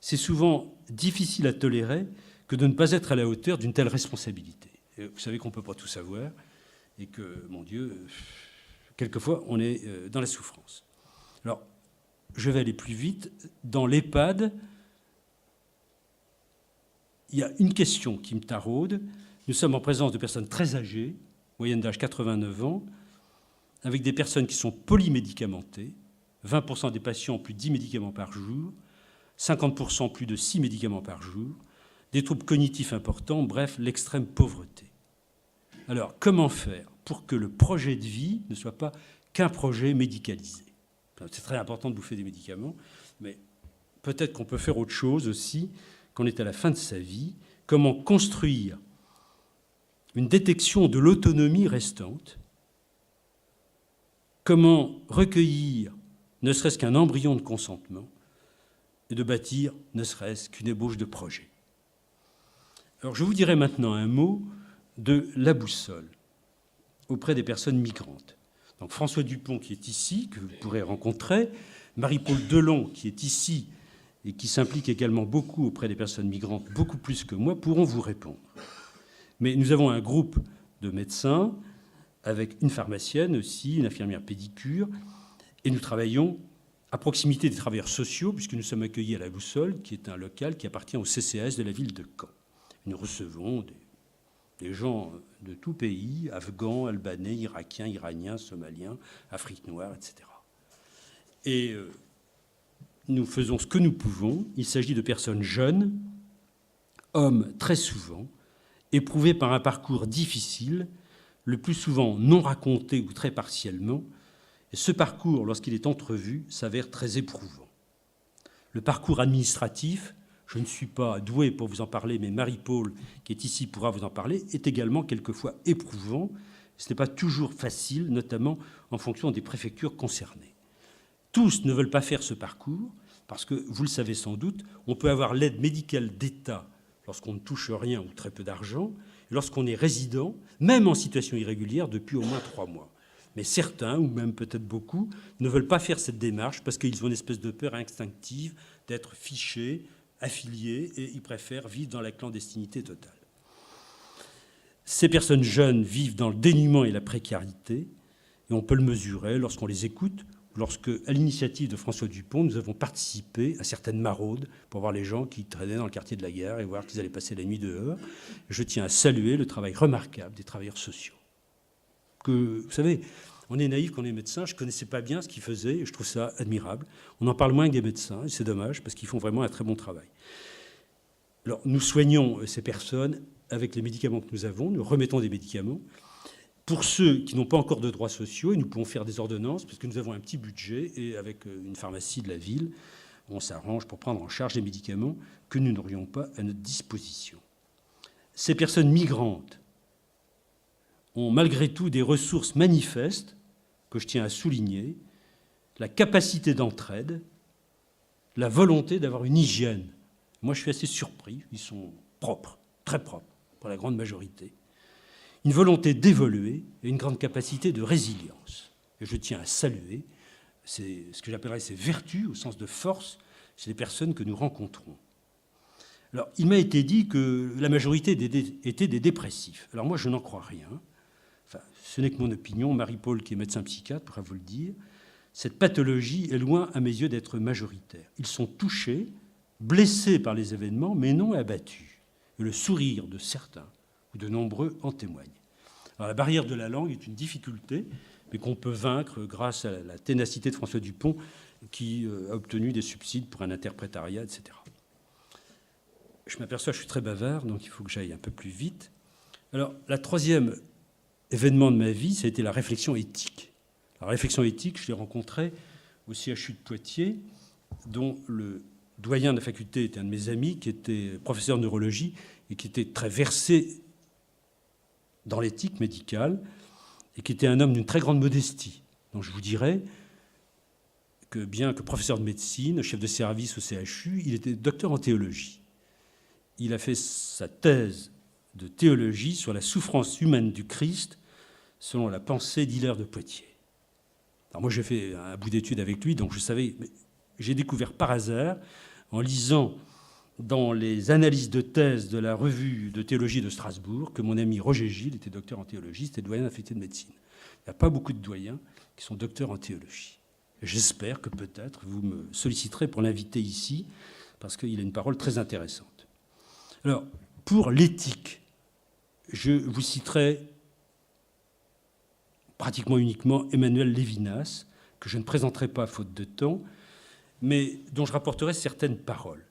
c'est souvent difficile à tolérer que de ne pas être à la hauteur d'une telle responsabilité. Et vous savez qu'on ne peut pas tout savoir, et que, mon Dieu, quelquefois, on est dans la souffrance. Alors, je vais aller plus vite. Dans l'EHPAD, il y a une question qui me taraude. Nous sommes en présence de personnes très âgées, moyenne d'âge 89 ans, avec des personnes qui sont polymédicamentées. 20% des patients ont plus de 10 médicaments par jour, 50% plus de 6 médicaments par jour, des troubles cognitifs importants, bref, l'extrême pauvreté. Alors, comment faire pour que le projet de vie ne soit pas qu'un projet médicalisé ? C'est très important de bouffer des médicaments, mais peut-être qu'on peut faire autre chose aussi, qu'on est à la fin de sa vie. Comment construire une détection de l'autonomie restante ? Comment recueillir ne serait-ce qu'un embryon de consentement et de bâtir ne serait-ce qu'une ébauche de projet ? Alors, je vous dirai maintenant un mot de la boussole auprès des personnes migrantes. Donc, François Dupont, qui est ici, que vous pourrez rencontrer, Marie-Paule Delon, qui est ici et qui s'implique également beaucoup auprès des personnes migrantes, beaucoup plus que moi, pourront vous répondre. Mais nous avons un groupe de médecins, avec une pharmacienne aussi, une infirmière pédicure, et nous travaillons à proximité des travailleurs sociaux, puisque nous sommes accueillis à la Boussole, qui est un local qui appartient au CCAS de la ville de Caen. Nous recevons des gens de tout pays, afghans, albanais, irakiens, iraniens, somaliens, Afrique noire, etc. Et nous faisons ce que nous pouvons. Il s'agit de personnes jeunes, hommes très souvent, éprouvés par un parcours difficile, le plus souvent non raconté ou très partiellement. Et ce parcours, lorsqu'il est entrevu, s'avère très éprouvant. Le parcours administratif, je ne suis pas doué pour vous en parler, mais Marie-Paule, qui est ici, pourra vous en parler, est également quelquefois éprouvant. Ce n'est pas toujours facile, notamment en fonction des préfectures concernées. Tous ne veulent pas faire ce parcours, parce que, vous le savez sans doute, on peut avoir l'aide médicale d'État lorsqu'on ne touche rien ou très peu d'argent, et lorsqu'on est résident, même en situation irrégulière, depuis au moins 3 mois. Mais certains, ou même peut-être beaucoup, ne veulent pas faire cette démarche parce qu'ils ont une espèce de peur instinctive d'être fichés, affiliés, et ils préfèrent vivre dans la clandestinité totale. Ces personnes jeunes vivent dans le dénuement et la précarité, et on peut le mesurer lorsqu'on les écoute, lorsque, à l'initiative de François Dupont, nous avons participé à certaines maraudes pour voir les gens qui traînaient dans le quartier de la Gare et voir qu'ils allaient passer la nuit dehors. Je tiens à saluer le travail remarquable des travailleurs sociaux. Vous savez, on est naïf quand on est médecin, je ne connaissais pas bien ce qu'ils faisaient, et je trouve ça admirable. On en parle moins que des médecins, et c'est dommage, parce qu'ils font vraiment un très bon travail. Alors, nous soignons ces personnes avec les médicaments que nous avons, nous remettons des médicaments. Pour ceux qui n'ont pas encore de droits sociaux, et nous pouvons faire des ordonnances, parce que nous avons un petit budget, et avec une pharmacie de la ville, on s'arrange pour prendre en charge les médicaments que nous n'aurions pas à notre disposition. Ces personnes migrantes ont malgré tout des ressources manifestes, que je tiens à souligner, la capacité d'entraide, la volonté d'avoir une hygiène. Moi, je suis assez surpris, ils sont propres, très propres, pour la grande majorité. Une volonté d'évoluer et une grande capacité de résilience. et je tiens à saluer ce que j'appellerais ces vertus, au sens de force, chez les personnes que nous rencontrons. Alors, il m'a été dit que la majorité étaient des dépressifs. Alors moi, je n'en crois rien. Enfin, ce n'est que mon opinion. Marie-Paul, qui est médecin psychiatre, pourra vous le dire. Cette pathologie est loin, à mes yeux, d'être majoritaire. Ils sont touchés, blessés par les événements, mais non abattus. Et le sourire de certains, ou de nombreux, en témoigne. Alors, la barrière de la langue est une difficulté, mais qu'on peut vaincre grâce à la ténacité de François Dupont, qui a obtenu des subsides pour un interprétariat, etc. Je m'aperçois que je suis très bavard, donc il faut que j'aille un peu plus vite. Alors, la troisième événement de ma vie, ça a été la réflexion éthique. La réflexion éthique, je l'ai rencontrée au CHU de Poitiers, dont le doyen de la faculté était un de mes amis, qui était professeur de neurologie et qui était très versé dans l'éthique médicale et qui était un homme d'une très grande modestie. Donc je vous dirais que bien que professeur de médecine, chef de service au CHU, il était docteur en théologie. Il a fait sa thèse de théologie sur la souffrance humaine du Christ selon la pensée d'Hilaire de Poitiers. Alors moi, j'ai fait un bout d'études avec lui, donc je savais... Mais j'ai découvert par hasard, en lisant dans les analyses de thèse de la revue de théologie de Strasbourg, que mon ami Roger Gilles était docteur en théologie, c'était doyen de la faculté de médecine. Il n'y a pas beaucoup de doyens qui sont docteurs en théologie. J'espère que peut-être vous me solliciterez pour l'inviter ici, parce qu'il a une parole très intéressante. Alors, pour l'éthique, je vous citerai pratiquement uniquement Emmanuel Lévinas, que je ne présenterai pas faute de temps, mais dont je rapporterai certaines paroles.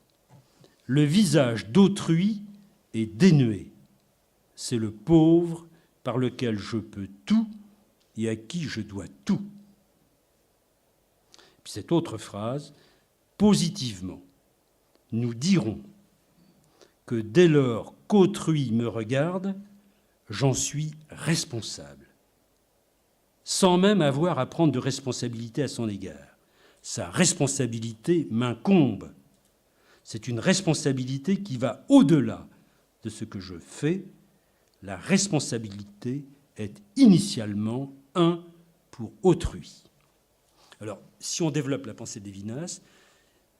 Le visage d'autrui est dénué. C'est le pauvre par lequel je peux tout et à qui je dois tout. Puis cette autre phrase, positivement, nous dirons que dès lors qu'autrui me regarde, j'en suis responsable, sans même avoir à prendre de responsabilité à son égard. Sa responsabilité m'incombe. C'est une responsabilité qui va au-delà de ce que je fais. La responsabilité est initialement un pour autrui. Alors, si on développe la pensée de Lévinas,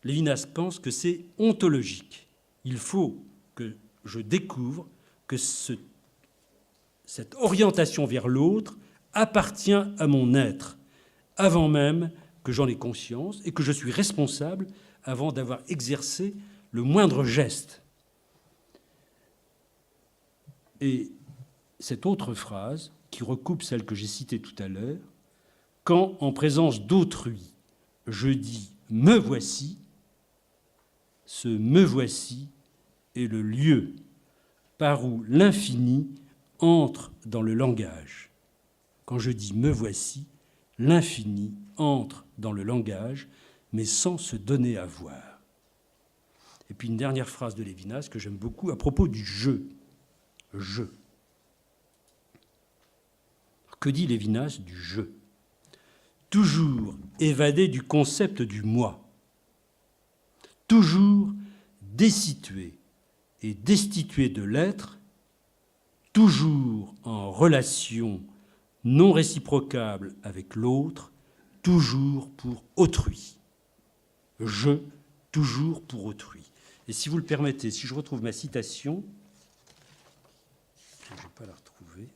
Lévinas pense que c'est ontologique. Il faut que je découvre que cette orientation vers l'autre appartient à mon être, avant même que j'en ai conscience et que je suis responsable avant d'avoir exercé le moindre geste. Et cette autre phrase, qui recoupe celle que j'ai citée tout à l'heure, quand, en présence d'autrui, je dis « me voici », ce « me voici » est le lieu par où l'infini entre dans le langage. Quand je dis « me voici », l'infini entre dans le langage, mais sans se donner à voir. Et puis une dernière phrase de Lévinas que j'aime beaucoup à propos du « je ». « Je ». Que dit Lévinas du « je » ? Toujours évadé du concept du « moi », toujours dessitué et destitué de l'être, toujours en relation non réciprocable avec l'autre, toujours pour autrui. Je, toujours pour autrui. Et si vous le permettez, si je retrouve ma citation, je ne vais pas la retrouver,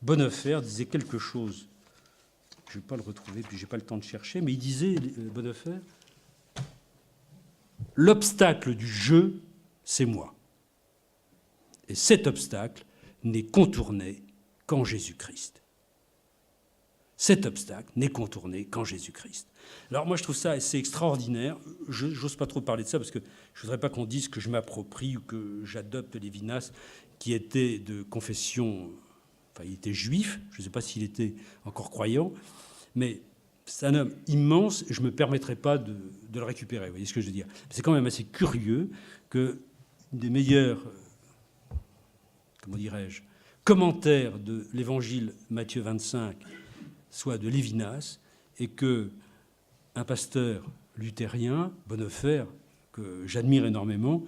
Bonhoeffer disait quelque chose, je ne vais pas le retrouver, puis je n'ai pas le temps de chercher, mais il disait, Bonhoeffer, l'obstacle du jeu, c'est moi. Et cet obstacle n'est contourné qu'en Jésus-Christ. Cet obstacle n'est contourné qu'en Jésus-Christ. Alors moi, je trouve ça assez extraordinaire. Je n'ose pas trop parler de ça parce que je ne voudrais pas qu'on dise que je m'approprie ou que j'adopte Lévinas, qui était de confession... Enfin, il était juif, je ne sais pas s'il était encore croyant, mais c'est un homme immense et je ne me permettrai pas de le récupérer. Vous voyez ce que je veux dire ? C'est quand même assez curieux que des meilleurs, comment dirais-je, commentaires de l'évangile Matthieu 25 soit de Lévinas et qu'un pasteur luthérien, Bonhoeffer, que j'admire énormément,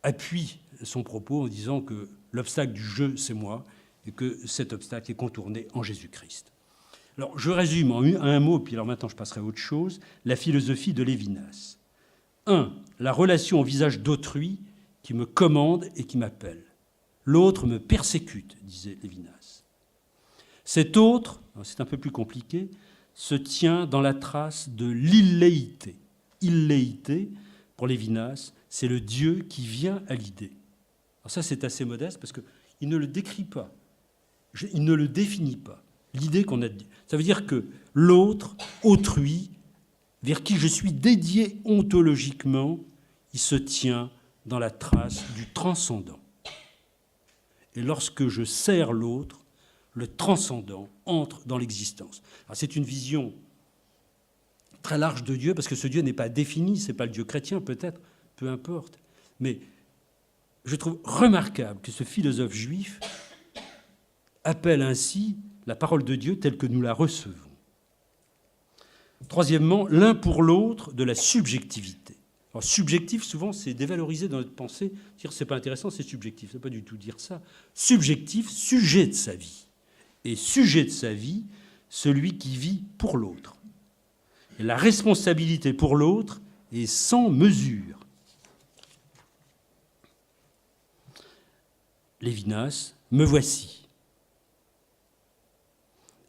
appuie son propos en disant que l'obstacle du jeu, c'est moi, et que cet obstacle est contourné en Jésus-Christ. Alors, je résume en un mot, puis alors maintenant je passerai à autre chose, la philosophie de Lévinas. 1. La relation au visage d'autrui qui me commande et qui m'appelle. L'autre me persécute, disait Lévinas. Cet autre, c'est un peu plus compliqué, se tient dans la trace de l'illéité. Illéité, pour Lévinas, c'est le Dieu qui vient à l'idée. Alors ça, c'est assez modeste parce qu'il ne le décrit pas, il ne le définit pas. L'idée qu'on a dit, ça veut dire que l'autre, autrui, vers qui je suis dédié ontologiquement, il se tient dans la trace du transcendant. Et lorsque je sers l'autre, le transcendant entre dans l'existence. Alors c'est une vision très large de Dieu, parce que ce Dieu n'est pas défini, ce n'est pas le Dieu chrétien peut-être, peu importe. Mais je trouve remarquable que ce philosophe juif appelle ainsi la parole de Dieu telle que nous la recevons. Troisièmement, l'un pour l'autre de la subjectivité. Alors, subjectif, souvent, c'est dévalorisé dans notre pensée. Dire c'est pas intéressant, c'est subjectif. C'est pas du tout dire ça. Subjectif, sujet de sa vie. Et sujet de sa vie, celui qui vit pour l'autre. Et la responsabilité pour l'autre est sans mesure. Lévinas, me voici.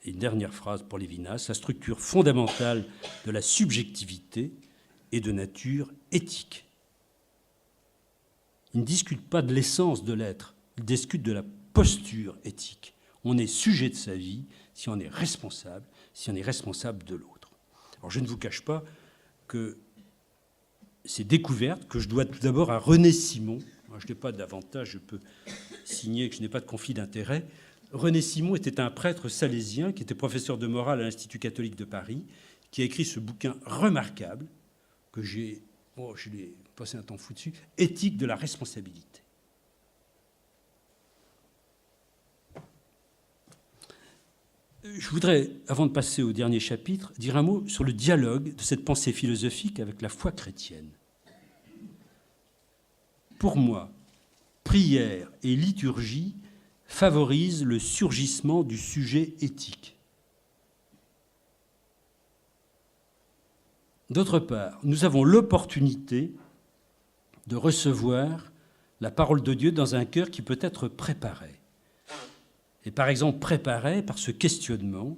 Et une dernière phrase pour Lévinas, la structure fondamentale de la subjectivité est de nature éthique. Il ne discute pas de l'essence de l'être, il discute de la posture éthique. On est sujet de sa vie si on est responsable de l'autre. Alors je ne vous cache pas que ces découvertes, que je dois tout d'abord à René Simon, moi je n'ai pas d'avantage, je peux signer que je n'ai pas de conflit d'intérêt. René Simon était un prêtre salésien qui était professeur de morale à l'Institut catholique de Paris, qui a écrit ce bouquin remarquable, que je l'ai passé un temps fou dessus, Éthique de la responsabilité. Je voudrais, avant de passer au dernier chapitre, dire un mot sur le dialogue de cette pensée philosophique avec la foi chrétienne. Pour moi, prière et liturgie favorisent le surgissement du sujet éthique. D'autre part, nous avons l'opportunité de recevoir la parole de Dieu dans un cœur qui peut être préparé. Et par exemple préparé par ce questionnement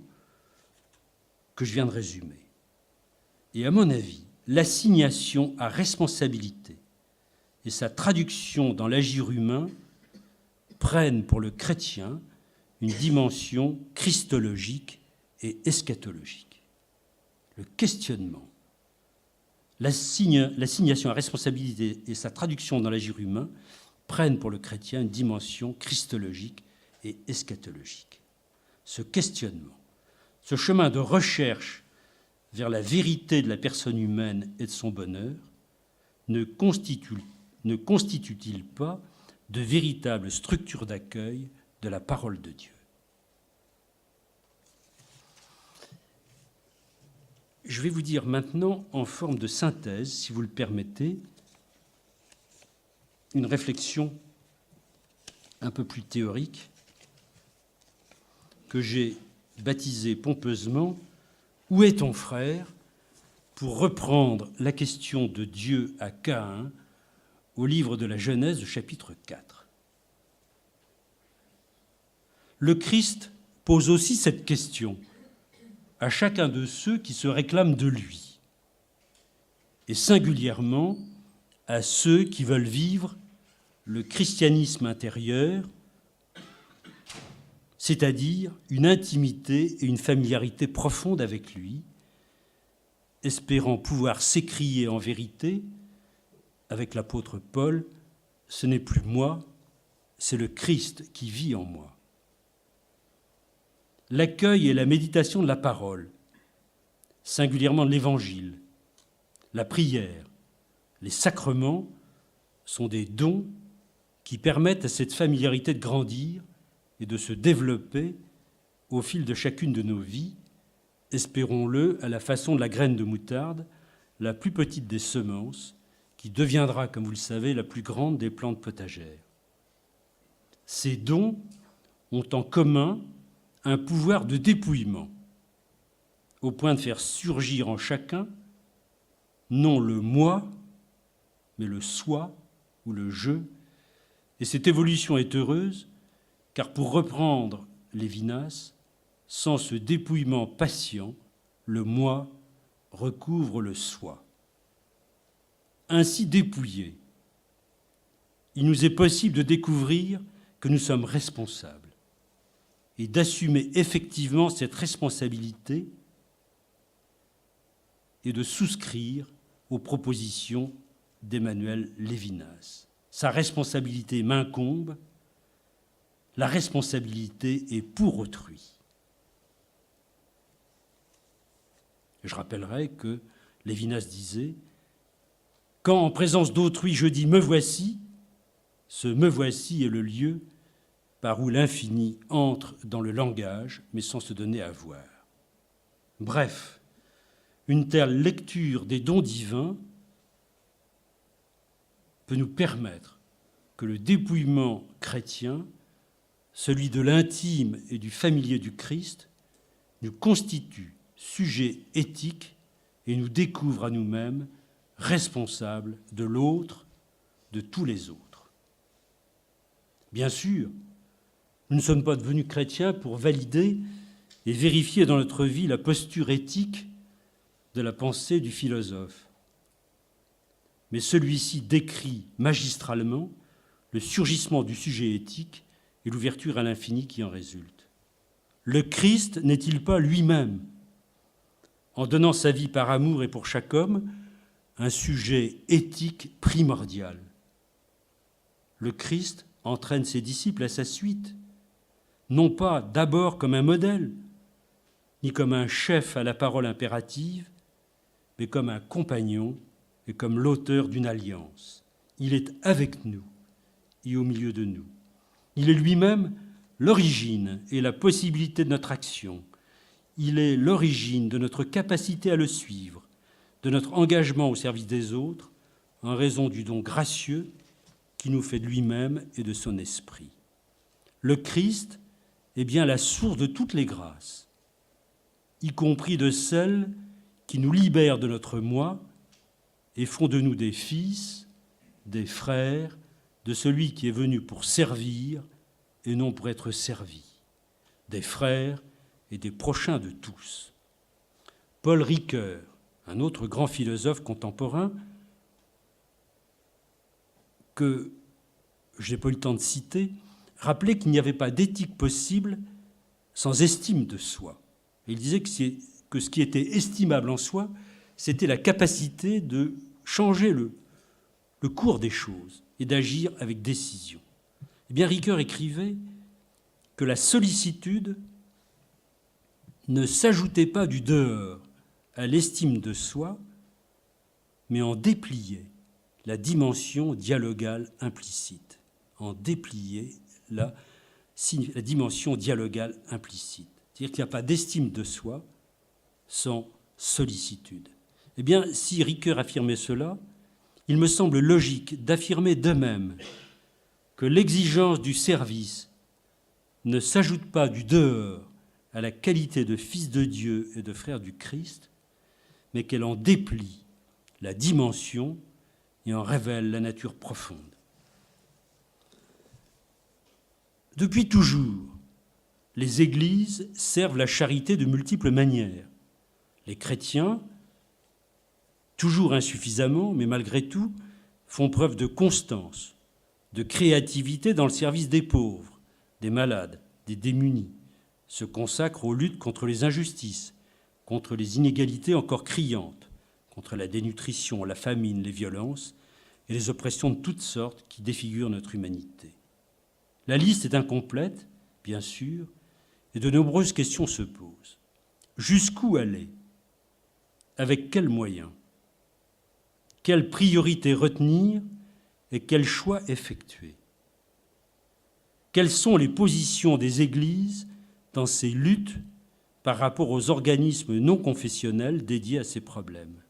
que je viens de résumer. Et à mon avis, l'assignation à responsabilité et sa traduction dans l'agir humain prennent pour le chrétien une dimension christologique et eschatologique. Le questionnement, l'assignation à responsabilité et sa traduction dans l'agir humain prennent pour le chrétien une dimension christologique et eschatologique. Ce questionnement, ce chemin de recherche vers la vérité de la personne humaine et de son bonheur ne constitue-t-il pas de véritable structure d'accueil de la parole de Dieu? Je vais vous dire maintenant, en forme de synthèse, si vous le permettez, une réflexion un peu plus théorique que j'ai baptisée pompeusement « Où est ton frère ?», pour reprendre la question de Dieu à Caïn au livre de la Genèse, chapitre 4. Le Christ pose aussi cette question à chacun de ceux qui se réclament de lui, et singulièrement à ceux qui veulent vivre le christianisme intérieur, c'est-à-dire une intimité et une familiarité profonde avec lui, espérant pouvoir s'écrier en vérité avec l'apôtre Paul, « Ce n'est plus moi, c'est le Christ qui vit en moi ». L'accueil et la méditation de la parole, singulièrement de l'Évangile, la prière, les sacrements sont des dons qui permettent à cette familiarité de grandir et de se développer au fil de chacune de nos vies, espérons-le, à la façon de la graine de moutarde, la plus petite des semences, qui deviendra, comme vous le savez, la plus grande des plantes potagères. Ces dons ont en commun un pouvoir de dépouillement, au point de faire surgir en chacun non le moi, mais le soi ou le je. Et cette évolution est heureuse, car pour reprendre Lévinas, sans ce dépouillement patient, le moi recouvre le soi. Ainsi dépouillé, il nous est possible de découvrir que nous sommes responsables et d'assumer effectivement cette responsabilité et de souscrire aux propositions d'Emmanuel Lévinas. Sa responsabilité m'incombe, la responsabilité est pour autrui. Je rappellerai que Lévinas disait « Quand en présence d'autrui je dis « me voici », ce « me voici » est le lieu par où l'infini entre dans le langage, mais sans se donner à voir. Bref, une telle lecture des dons divins peut nous permettre que le dépouillement chrétien, celui de l'intime et du familier du Christ, nous constitue sujet éthique et nous découvre à nous-mêmes responsables de l'autre, de tous les autres. Bien sûr, nous ne sommes pas devenus chrétiens pour valider et vérifier dans notre vie la posture éthique de la pensée du philosophe. Mais celui-ci décrit magistralement le surgissement du sujet éthique et l'ouverture à l'infini qui en résulte. Le Christ n'est-il pas lui-même, en donnant sa vie par amour et pour chaque homme, un sujet éthique primordial? Le Christ entraîne ses disciples à sa suite, non pas d'abord comme un modèle, ni comme un chef à la parole impérative, mais comme un compagnon et comme l'auteur d'une alliance. Il est avec nous et au milieu de nous. Il est lui-même l'origine et la possibilité de notre action. Il est l'origine de notre capacité à le suivre, de notre engagement au service des autres, en raison du don gracieux qui nous fait de lui-même et de son esprit. Le Christ est bien la source de toutes les grâces, y compris de celles qui nous libèrent de notre moi et font de nous des fils, des frères, de celui qui est venu pour servir et non pour être servi, des frères et des prochains de tous. Paul Ricoeur, un autre grand philosophe contemporain, que je n'ai pas eu le temps de citer, rappelait qu'il n'y avait pas d'éthique possible sans estime de soi. Et il disait que ce qui était estimable en soi, c'était la capacité de changer le cours des choses et d'agir avec décision. Eh bien, Ricoeur écrivait que la sollicitude ne s'ajoutait pas du dehors à l'estime de soi, mais en dépliait la dimension dialogale implicite. En déplier la dimension dialogale implicite. C'est-à-dire qu'il n'y a pas d'estime de soi sans sollicitude. Eh bien, si Ricoeur affirmait cela, il me semble logique d'affirmer de même que l'exigence du service ne s'ajoute pas du dehors à la qualité de fils de Dieu et de frère du Christ, mais qu'elle en déplie la dimension et en révèle la nature profonde. Depuis toujours, les églises servent la charité de multiples manières. Les chrétiens, toujours insuffisamment, mais malgré tout, font preuve de constance, de créativité dans le service des pauvres, des malades, des démunis, se consacrent aux luttes contre les injustices, contre les inégalités encore criantes, contre la dénutrition, la famine, les violences et les oppressions de toutes sortes qui défigurent notre humanité. La liste est incomplète, bien sûr, et de nombreuses questions se posent. Jusqu'où aller? Avec quels moyens? Quelles priorités retenir et quels choix effectuer? Quelles sont les positions des églises dans ces luttes par rapport aux organismes non confessionnels dédiés à ces problèmes?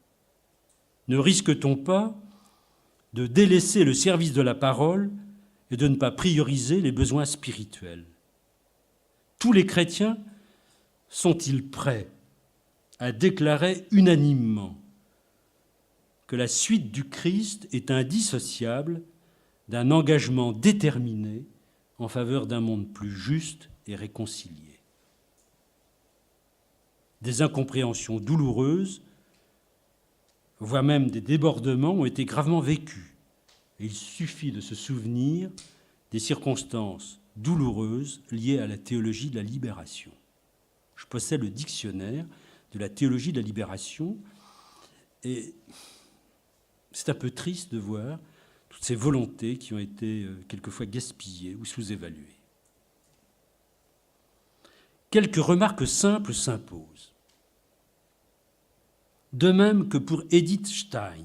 Ne risque-t-on pas de délaisser le service de la parole et de ne pas prioriser les besoins spirituels? Tous les chrétiens sont-ils prêts a déclaré unanimement que la suite du Christ est indissociable d'un engagement déterminé en faveur d'un monde plus juste et réconcilié. Des incompréhensions douloureuses, voire même des débordements, ont été gravement vécus. Et il suffit de se souvenir des circonstances douloureuses liées à la théologie de la libération. Je possède le dictionnaire de la théologie de la libération et c'est un peu triste de voir toutes ces volontés qui ont été quelquefois gaspillées ou sous-évaluées. Quelques remarques simples s'imposent. De même que pour Edith Stein,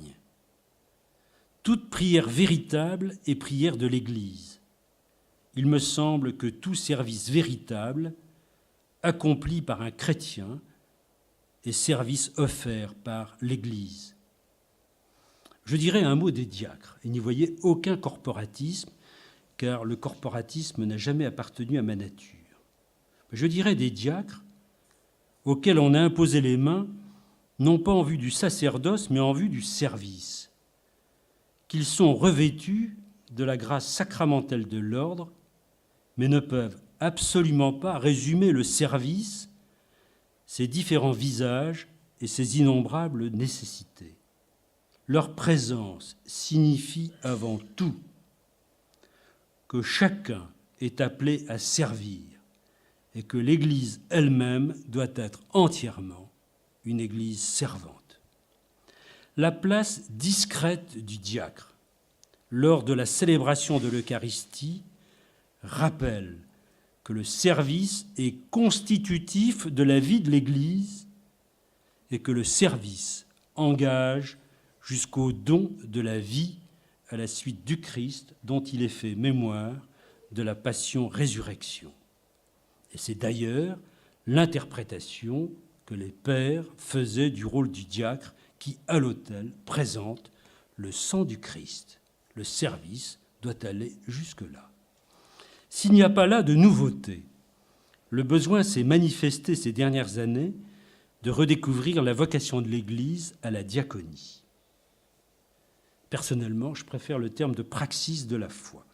toute prière véritable est prière de l'Église. Il me semble que tout service véritable, accompli par un chrétien, est service offert par l'Église. Je dirais un mot des diacres, et n'y voyez aucun corporatisme, car le corporatisme n'a jamais appartenu à ma nature. Je dirais des diacres auxquels on a imposé les mains, non pas en vue du sacerdoce, mais en vue du service, qu'ils sont revêtus de la grâce sacramentelle de l'ordre, mais ne peuvent absolument pas résumer le service, ses différents visages et ses innombrables nécessités. Leur présence signifie avant tout que chacun est appelé à servir et que l'Église elle-même doit être entièrement une Église servante. La place discrète du diacre lors de la célébration de l'Eucharistie rappelle que le service est constitutif de la vie de l'Église et que le service engage jusqu'au don de la vie à la suite du Christ dont il est fait mémoire de la passion-résurrection. Et c'est d'ailleurs l'interprétation que les pères faisaient du rôle du diacre qui, à l'autel, présente le sang du Christ. Le service doit aller jusque-là. S'il n'y a pas là de nouveauté, le besoin s'est manifesté ces dernières années de redécouvrir la vocation de l'Église à la diaconie. Personnellement, je préfère le terme de praxis de la foi.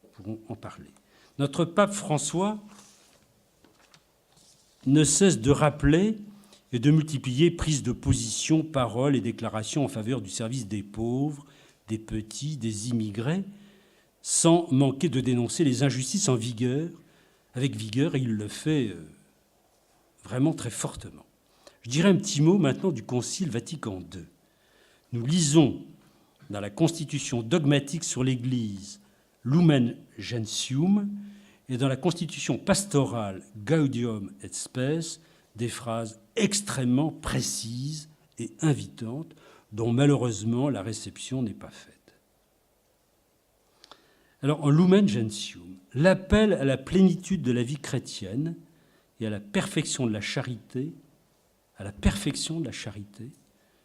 Nous pourrons en parler. Notre pape François ne cesse de rappeler et de multiplier prises de position, paroles et déclarations en faveur du service des pauvres, des petits, des immigrés, sans manquer de dénoncer les injustices avec vigueur, et il le fait vraiment très fortement. Je dirais un petit mot maintenant du Concile Vatican II. Nous lisons dans la Constitution dogmatique sur l'Église Lumen Gentium et dans la Constitution pastorale Gaudium et Spes des phrases extrêmement précises et invitantes dont malheureusement la réception n'est pas faite. Alors en Lumen Gentium, l'appel à la plénitude de la vie chrétienne et à la perfection de la charité,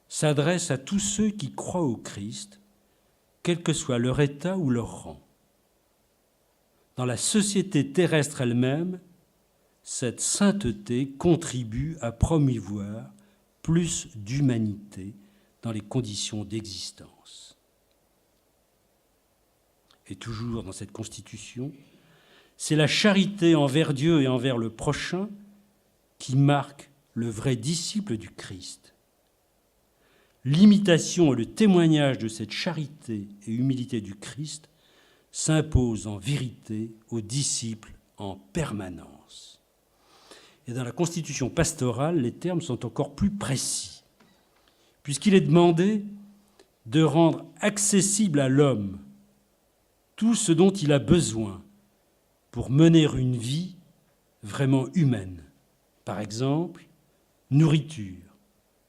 s'adresse à tous ceux qui croient au Christ, quel que soit leur état ou leur rang. Dans la société terrestre elle-même, cette sainteté contribue à promouvoir plus d'humanité dans les conditions d'existence. Et toujours dans cette Constitution, c'est la charité envers Dieu et envers le prochain qui marque le vrai disciple du Christ. L'imitation et le témoignage de cette charité et humilité du Christ s'imposent en vérité aux disciples en permanence. Et dans la Constitution pastorale, les termes sont encore plus précis, puisqu'il est demandé de rendre accessible à l'homme tout ce dont il a besoin pour mener une vie vraiment humaine. Par exemple, nourriture,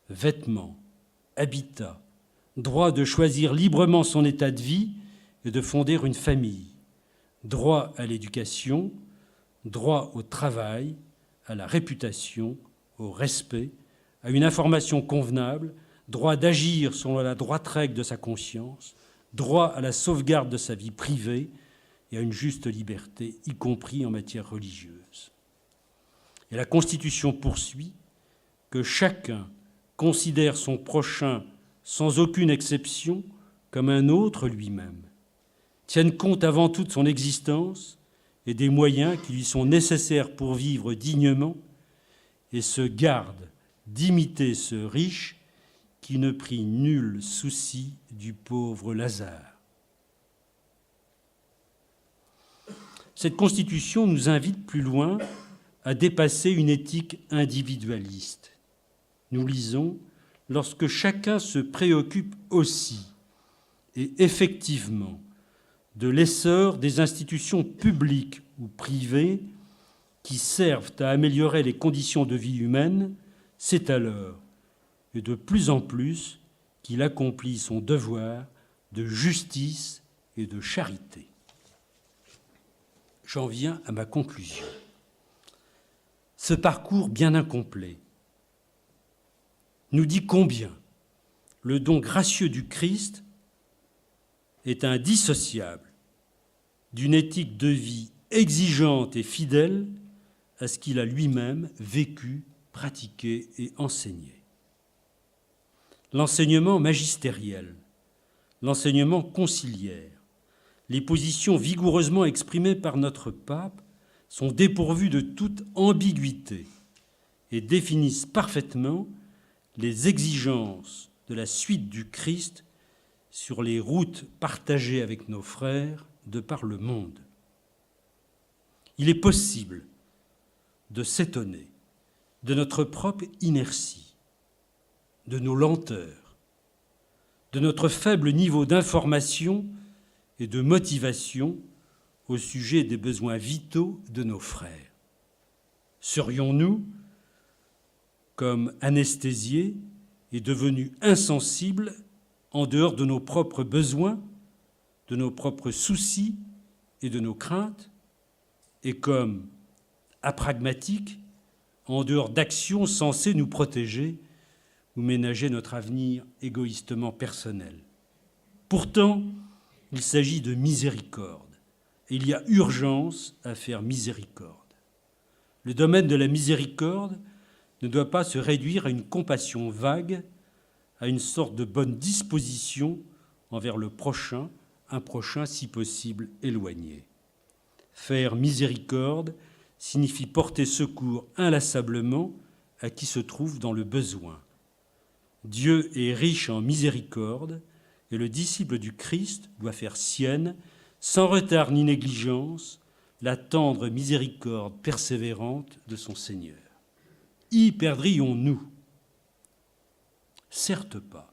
vêtements, habitat, droit de choisir librement son état de vie et de fonder une famille, droit à l'éducation, droit au travail, à la réputation, au respect, à une information convenable, droit d'agir selon la droite règle de sa conscience, droit à la sauvegarde de sa vie privée et à une juste liberté, y compris en matière religieuse. Et la Constitution poursuit que chacun considère son prochain sans aucune exception comme un autre lui-même, tienne compte avant tout de son existence et des moyens qui lui sont nécessaires pour vivre dignement et se garde d'imiter ce riche qui ne prit nul souci du pauvre Lazare. Cette constitution nous invite plus loin à dépasser une éthique individualiste. Nous lisons « Lorsque chacun se préoccupe aussi et effectivement de l'essor des institutions publiques ou privées qui servent à améliorer les conditions de vie humaine, c'est alors, et de plus en plus, qu'il accomplit son devoir de justice et de charité. » J'en viens à ma conclusion. Ce parcours bien incomplet nous dit combien le don gracieux du Christ est indissociable d'une éthique de vie exigeante et fidèle à ce qu'il a lui-même vécu, pratiqué et enseigné. L'enseignement magistériel, l'enseignement conciliaire, les positions vigoureusement exprimées par notre pape sont dépourvues de toute ambiguïté et définissent parfaitement les exigences de la suite du Christ sur les routes partagées avec nos frères de par le monde. Il est possible de s'étonner de notre propre inertie, de nos lenteurs, de notre faible niveau d'information et de motivation au sujet des besoins vitaux de nos frères. Serions-nous, comme anesthésiés et devenus insensibles en dehors de nos propres besoins, de nos propres soucis et de nos craintes, et comme apragmatiques en dehors d'actions censées nous protéger ou ménager notre avenir égoïstement personnel. Pourtant, il s'agit de miséricorde, et il y a urgence à faire miséricorde. Le domaine de la miséricorde ne doit pas se réduire à une compassion vague, à une sorte de bonne disposition envers le prochain, un prochain si possible éloigné. Faire miséricorde signifie porter secours inlassablement à qui se trouve dans le besoin. Dieu est riche en miséricorde et le disciple du Christ doit faire sienne, sans retard ni négligence, la tendre miséricorde persévérante de son Seigneur. Y perdrions-nous ? Certes pas,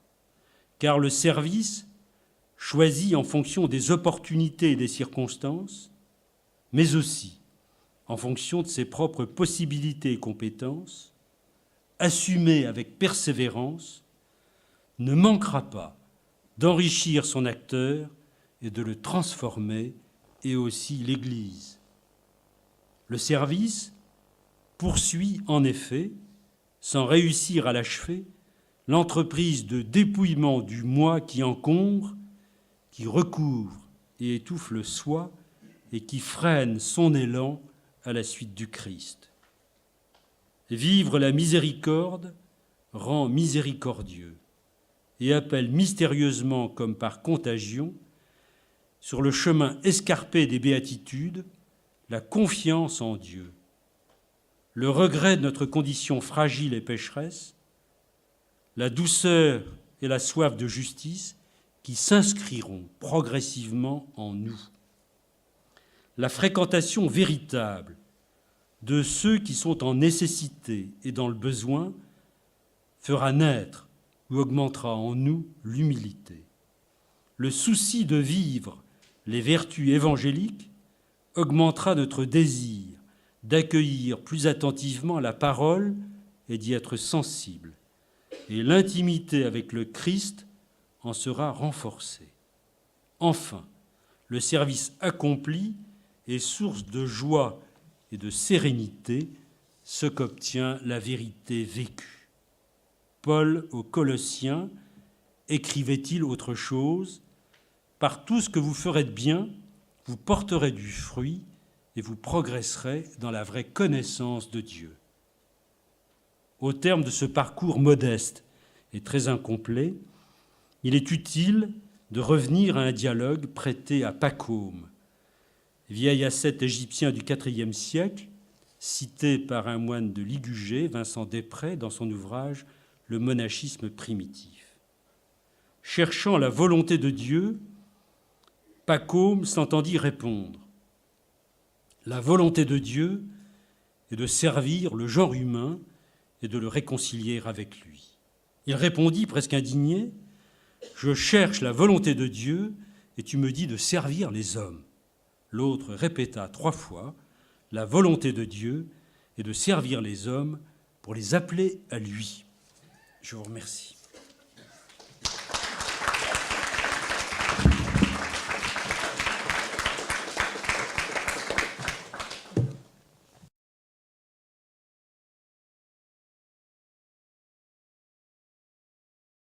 car le service, choisi en fonction des opportunités et des circonstances, mais aussi en fonction de ses propres possibilités et compétences, assumé avec persévérance, ne manquera pas d'enrichir son acteur et de le transformer, et aussi l'Église. Le service poursuit en effet, sans réussir à l'achever, l'entreprise de dépouillement du moi qui encombre, qui recouvre et étouffe le soi et qui freine son élan à la suite du Christ. Vivre la miséricorde rend miséricordieux et appelle mystérieusement comme par contagion, sur le chemin escarpé des béatitudes, la confiance en Dieu, le regret de notre condition fragile et pécheresse, la douceur et la soif de justice qui s'inscriront progressivement en nous. La fréquentation véritable de ceux qui sont en nécessité et dans le besoin fera naître ou augmentera en nous l'humilité. Le souci de vivre les vertus évangéliques augmentera notre désir d'accueillir plus attentivement la parole et d'y être sensible. Et l'intimité avec le Christ en sera renforcée. Enfin, le service accompli est source de joie et de sérénité, ce qu'obtient la vérité vécue. Paul aux Colossiens écrivait-il autre chose ? Par tout ce que vous ferez de bien, vous porterez du fruit et vous progresserez dans la vraie connaissance de Dieu. Au terme de ce parcours modeste est très incomplet, il est utile de revenir à un dialogue prêté à Pacôme, vieil ascète égyptien du IVe siècle, cité par un moine de Ligugé, Vincent Després, dans son ouvrage « Le monachisme primitif ». Cherchant la volonté de Dieu, Pacôme s'entendit répondre « La volonté de Dieu est de servir le genre humain et de le réconcilier avec lui. » Il répondit presque indigné « Je cherche la volonté de Dieu et tu me dis de servir les hommes. » L'autre répéta 3 fois « La volonté de Dieu est de servir les hommes pour les appeler à lui. » Je vous remercie.